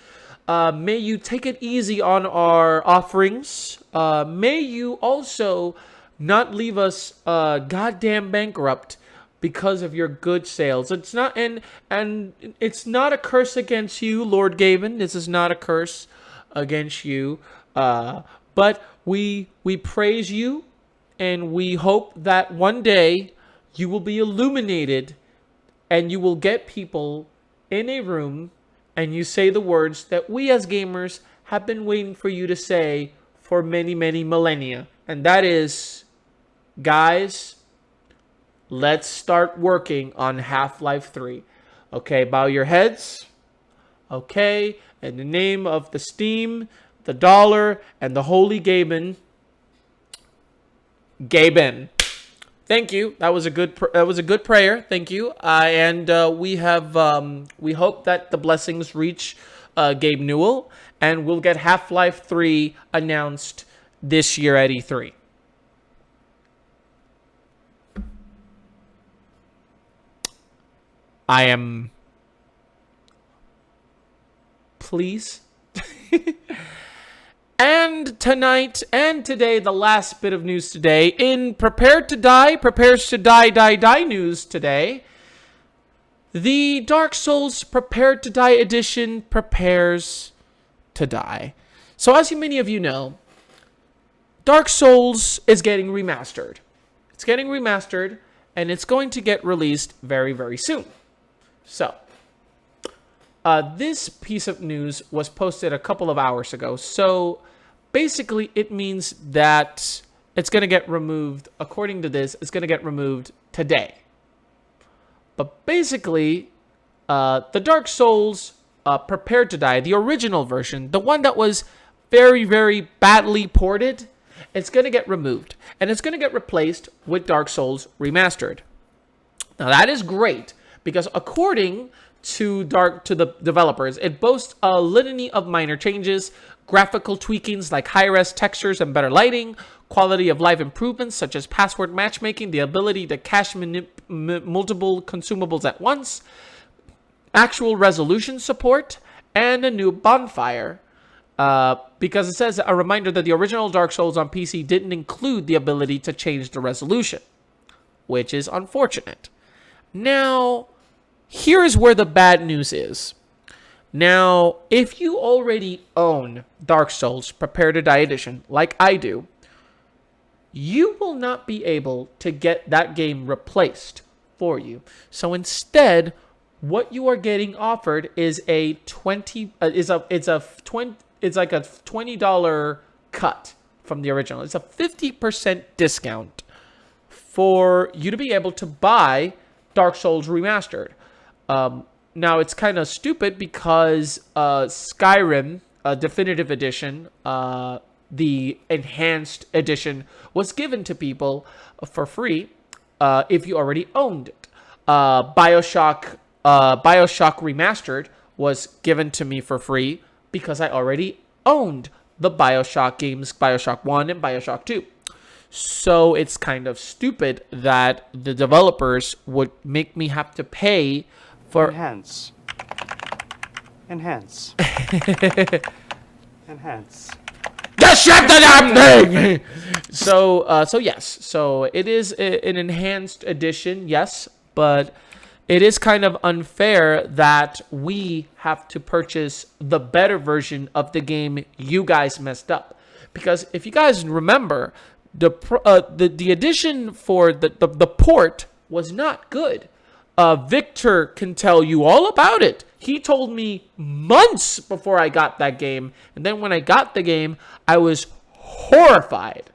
May you take it easy on our offerings. May you also not leave us goddamn bankrupt because of your good sales. It's not and it's not a curse against you, Lord Gaben. This is not a curse against you. But we praise you, and we hope that one day you will be illuminated and you will get people in a room and you say the words that we as gamers have been waiting for you to say for many, many millennia. And that is, guys, let's start working on Half-Life 3. Okay, bow your heads. Okay, in the name of the Steam, the dollar, and the holy Gaben. Gaben. Thank you. That was a good prayer. Thank you. And we hope that the blessings reach Gabe Newell, and we'll get Half-Life 3 announced this year at E3. I am... Please. And And tonight and today, the last bit of news today, in Prepared to Die, Prepares to Die news today, the Dark Souls Prepared to Die edition prepares to die. So as many of you know, Dark Souls is getting remastered. It's getting remastered, and it's going to get released very, very soon. So, this piece of news was posted a couple of hours ago. So, basically, it means that it's going to get removed, according to this, it's going to get removed today. But basically, the Dark Souls Prepared to Die, the original version, the one that was very, very badly ported, it's going to get removed. And it's going to get replaced with Dark Souls Remastered. Now, that is great, because according to the developers, it boasts a litany of minor changes, graphical tweakings like high-res textures and better lighting, quality of life improvements such as password matchmaking, the ability to cache multiple consumables at once, actual resolution support, and a new bonfire. Because it says a reminder that the original Dark Souls on PC didn't include the ability to change the resolution, which is unfortunate. Now, here is where the bad news is. Now, if you already own Dark Souls Prepare to Die Edition, like I do, you will not be able to get that game replaced for you. So instead, what you are getting offered is it's like a $20 cut from the original. It's a 50% discount for you to be able to buy Dark Souls Remastered. Now, it's kind of stupid because Skyrim Definitive Edition, the Enhanced Edition, was given to people for free if you already owned it. Bioshock Remastered was given to me for free because I already owned the Bioshock games, Bioshock 1 and Bioshock 2. So it's kind of stupid that the developers would make me have to pay for... Enhance. Enhance. Enhance. Just shut the damn thing! So yes. So it is an enhanced edition, yes. But it is kind of unfair that we have to purchase the better version of the game you guys messed up. Because if you guys remember, the edition for the port was not good. Victor can tell you all about it. He told me months before I got that game. And then when I got the game, I was horrified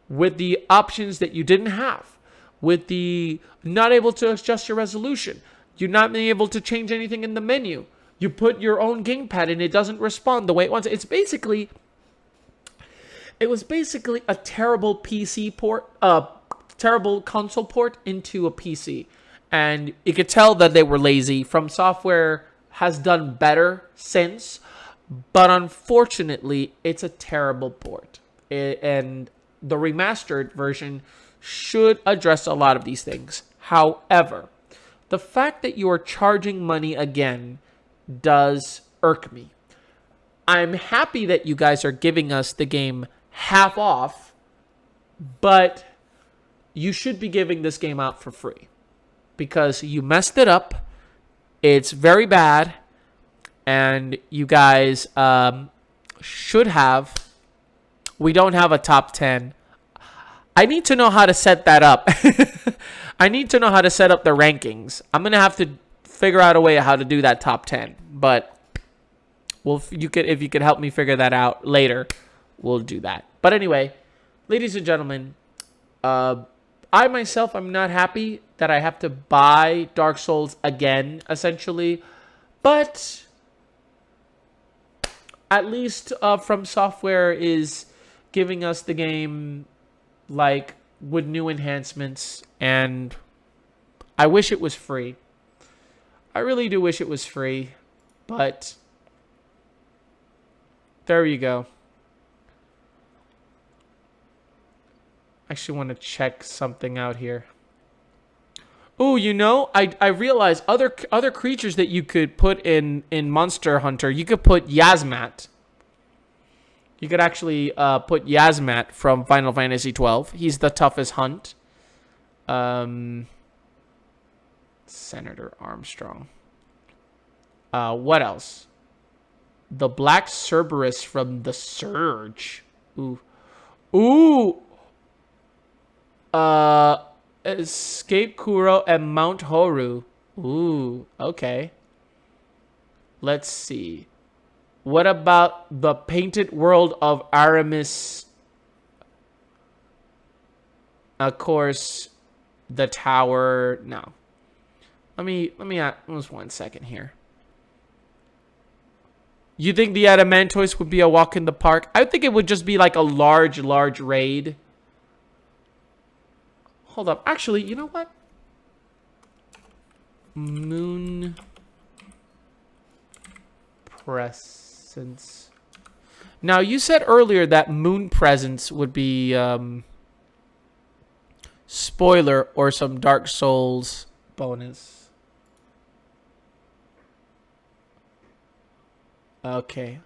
with the options that you didn't have. With the not able to adjust your resolution. You're not being able to change anything in the menu. You put your own gamepad and it doesn't respond the way it wants. It was basically a terrible PC port, terrible console port into a PC. And you could tell that they were lazy. From Software has done better since. But unfortunately, it's a terrible port. And the remastered version should address a lot of these things. However, the fact that you are charging money again does irk me. I'm happy that you guys are giving us the game half off, but you should be giving this game out for free because you messed it up. It's very bad, and you guys should have. We don't have a top 10. I need to know how to set that up. I need to know how to set up the rankings. I'm going to have to figure out a way how to do that top 10. But if you could help me figure that out later, we'll do that. But anyway, ladies and gentlemen, I myself am not happy that I have to buy Dark Souls again, essentially. But at least From Software is giving us the game like with new enhancements, and I wish it was free. I really do wish it was free, but there you go. I actually want to check something out here. Oh, you know, I realized other creatures that you could put in Monster Hunter. You could put Yasmat. You could actually put Yasmat from Final Fantasy 12. He's the toughest hunt. Senator Armstrong. What else? The Black Cerberus from The Surge. Ooh. Ooh. Escape Kuro and Mount Horu. Ooh, okay. Let's see. What about the Painted World of Aramis? Of course, the tower. No. Let me just 1 second here. You think the Adamantoise would be a walk in the park? I think it would just be like a large raid. Hold up. Actually, you know what? Moon Presence. Now, you said earlier that Moon Presence would be spoiler or some Dark Souls bonus. Okay.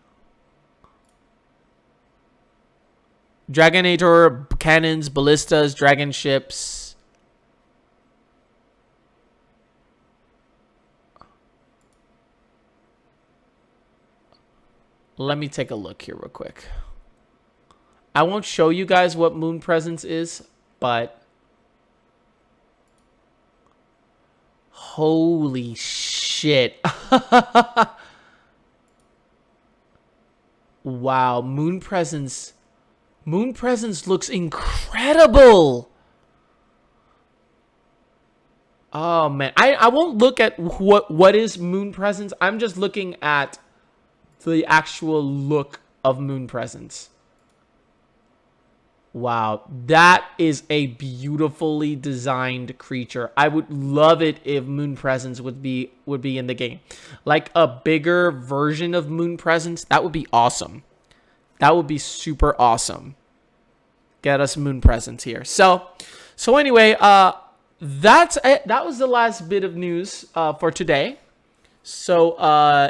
Dragonator, cannons, ballistas, dragon ships. Let me take a look here real quick. I won't show you guys what Moon Presence is, but holy shit. Wow, Moon Presence looks incredible. Oh man, I won't look at what is Moon Presence. I'm just looking at the actual look of Moon Presence. Wow, that is a beautifully designed creature. I would love it if Moon Presence would be in the game. Like a bigger version of Moon Presence, that would be awesome. That would be super awesome. Get us Moon Presence here. So anyway, that's it. That was the last bit of news for today. So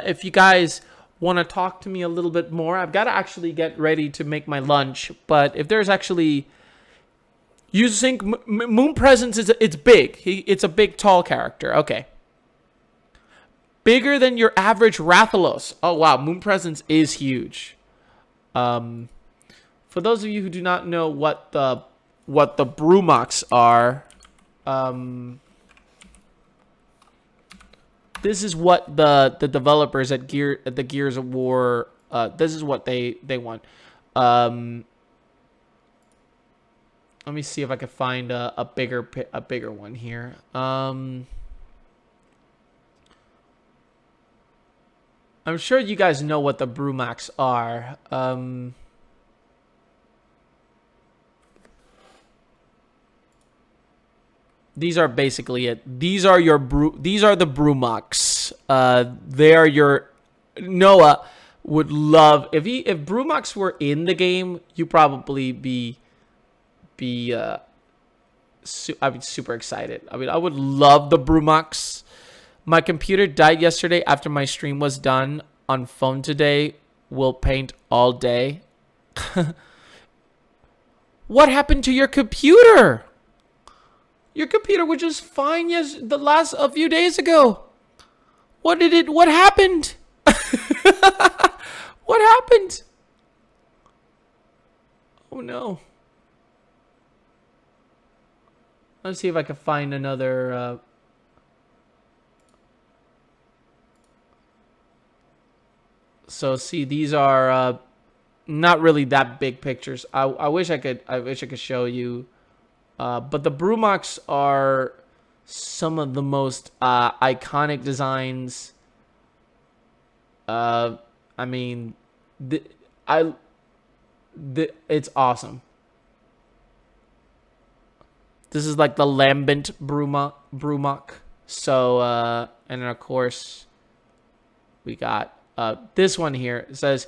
if you guys want to talk to me a little bit more, I've got to actually get ready to make my lunch. But if there's actually, you think Moon Presence it's big. It's a big, tall character. Okay. Bigger than your average Rathalos. Oh wow, Moon Presence is huge. For those of you who do not know what the Brumox are, this is what the developers at the Gears of War, this is what they want. Let me see if I can find a bigger one here. I'm sure you guys know what the Brumox are. These are basically it. These are the Brumox. They are your Noah would love if Brumox were in the game, you probably I'd be super excited. I mean, I would love the Brumox. My computer died yesterday after my stream was done. On phone today, will paint all day. What happened to your computer? Your computer was just fine a few days ago. What happened? What happened? Oh no. Let's see if I can find another so see, these are not really that big pictures. I wish I could show you. But the Brumox are some of the most iconic designs. I mean, it's awesome. This is like the lambent Brumox. So, and then of course, we got this one here. It says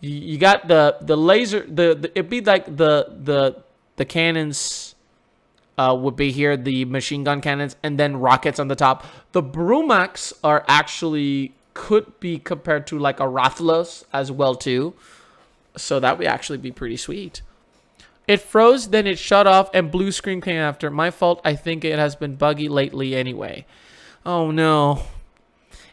you got the laser. It'd be like the cannons. Would be here, the machine gun cannons, and then rockets on the top. The Brumox are actually could be compared to like a Rathalos as well too. So that would actually be pretty sweet. It froze, then it shut off, and blue screen came after. My fault. I think it has been buggy lately anyway. Oh, no.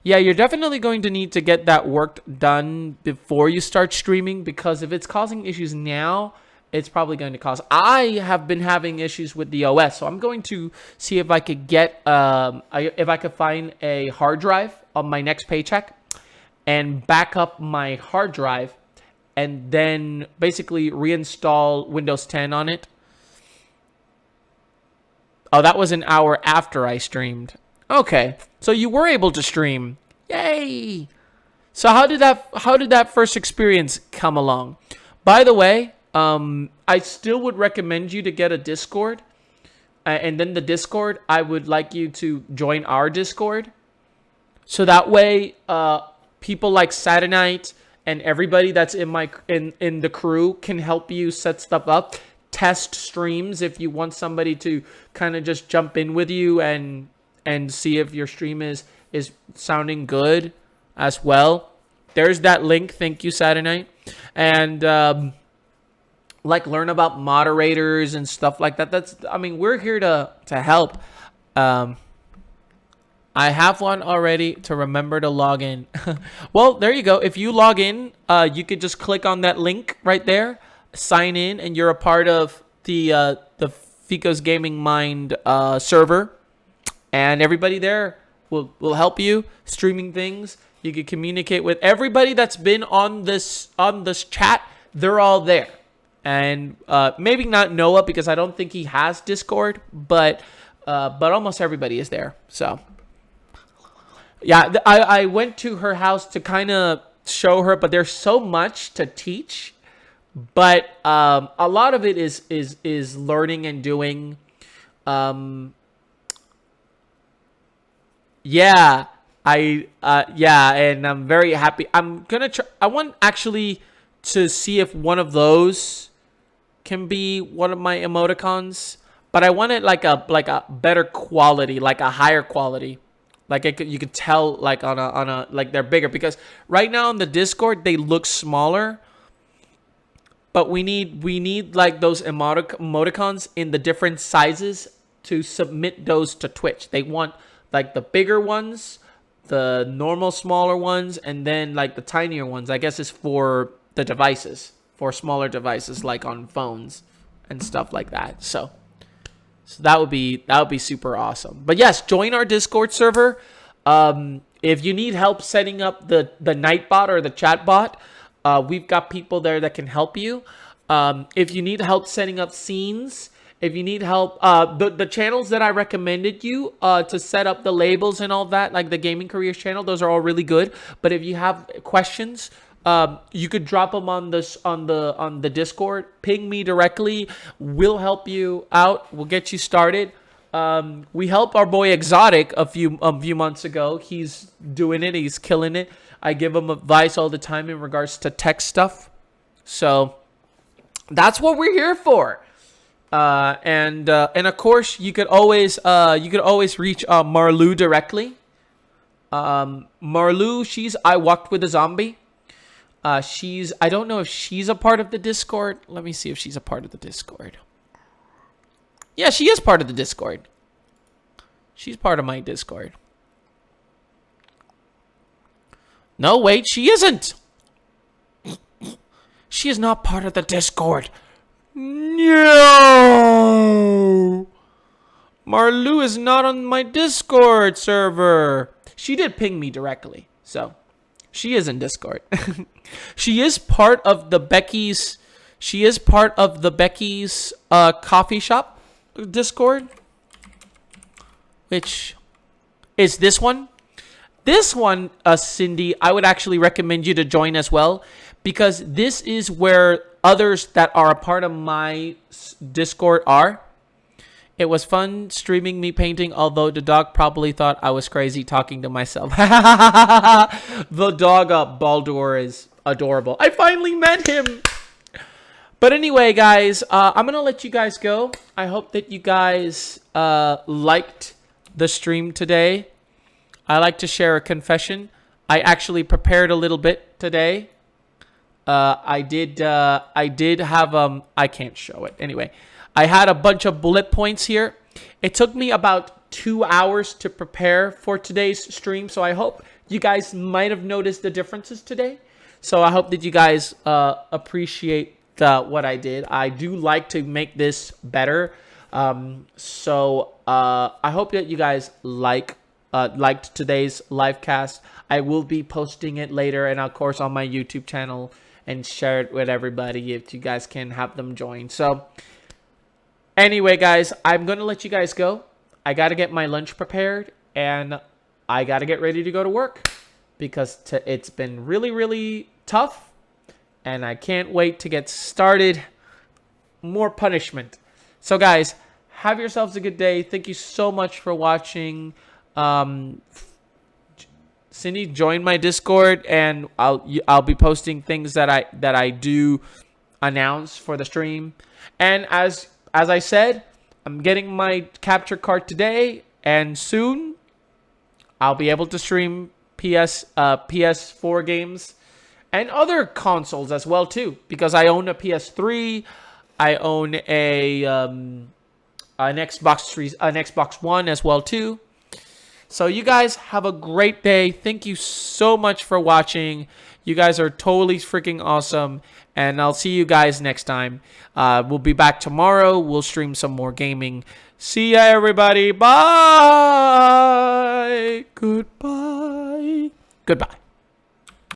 Yeah, you're definitely going to need to get that work done before you start streaming, because if it's causing issues now, it's probably going to cause... I have been having issues with the OS, so I'm going to see if I could get... if I could find a hard drive on my next paycheck and back up my hard drive and then basically reinstall Windows 10 on it. Oh, that was an hour after I streamed. Okay, so you were able to stream. Yay! So how did that first experience come along? By the way, I still would recommend you to get a Discord. And then the Discord, I would like you to join our Discord. So that way, people like Saturnite and everybody that's in the crew can help you set stuff up, test streams if you want somebody to kind of just jump in with you and see if your stream is sounding good as well. There's that link. Thank you, Saturnite. And like learn about moderators and stuff like that. We're here to help. I have one already to remember to log in. Well, there you go. If you log in, you could just click on that link right there, sign in, and you're a part of the Fico's Gaming Mind server. And everybody there will help you streaming things. You can communicate with everybody that's been on this chat. They're all there. And maybe not Noah, because I don't think he has Discord, but almost everybody is there. So yeah, I went to her house to kind of show her, but there's so much to teach. But a lot of it is learning and doing. Yeah, and I'm very happy. I'm gonna try. I want actually to see if one of those can be one of my emoticons, but I want it like a better quality, like a higher quality. Like you could tell, like on a like they're bigger, because right now on the Discord they look smaller. But we need like those emoticons in the different sizes to submit those to Twitch. They want like the bigger ones, the normal smaller ones, and then like the tinier ones. I guess is for the devices, for smaller devices like on phones and stuff like that. So that would be super awesome. But yes, join our Discord server. If you need help setting up the Nightbot or the chatbot, we've got people there that can help you. If you need help setting up scenes, if you need help, the channels that I recommended you to set up the labels and all that, like the Gaming Careers channel, those are all really good. But if you have questions, you could drop them on the Discord. Ping me directly. We'll help you out. We'll get you started. We helped our boy Exotic a few months ago. He's doing it. He's killing it. I give him advice all the time in regards to tech stuff. So that's what we're here for. And of course, you could always reach Marlou directly. Marlou, she's I Walked with a Zombie. I don't know if she's a part of the Discord. Let me see if she's a part of the Discord. Yeah, she is part of the Discord. She's part of my Discord. No, wait, she isn't. She is not part of the Discord. No. Marlou is not on my Discord server. She did ping me directly, so she is in Discord. She is part of the Becky's. She is part of the Becky's coffee shop Discord, which is this one. This one, Cindy, I would actually recommend you to join as well, because this is where others that are a part of my Discord are. It was fun streaming me painting, although the dog probably thought I was crazy talking to myself. The dog, Baldur, is adorable. I finally met him. But anyway, guys, I'm going to let you guys go. I hope that you guys liked the stream today. I like to share a confession. I actually prepared a little bit today. I did have I can't show it anyway. I had a bunch of bullet points here. It took me about 2 hours to prepare for today's stream, so I hope you guys might have noticed the differences today. So I hope that you guys appreciate what I did. I do like to make this better. So I hope that you guys liked today's live cast. I will be posting it later and of course on my YouTube channel and share it with everybody if you guys can have them join. So anyway, guys, I'm going to let you guys go. I got to get my lunch prepared and I got to get ready to go to work because it's been really, really tough and I can't wait to get started. More punishment. So guys, have yourselves a good day. Thank you so much for watching. Cindy, join my Discord and I'll be posting things that I do announce for the stream. And as I said, I'm getting my capture card today and soon I'll be able to stream PS4 games and other consoles as well too, because I own a PS3, I own an Xbox One as well too. So you guys have a great day. Thank you so much for watching. You guys are totally freaking awesome. And I'll see you guys next time. We'll be back tomorrow. We'll stream some more gaming. See ya, everybody. Bye. Goodbye. Goodbye.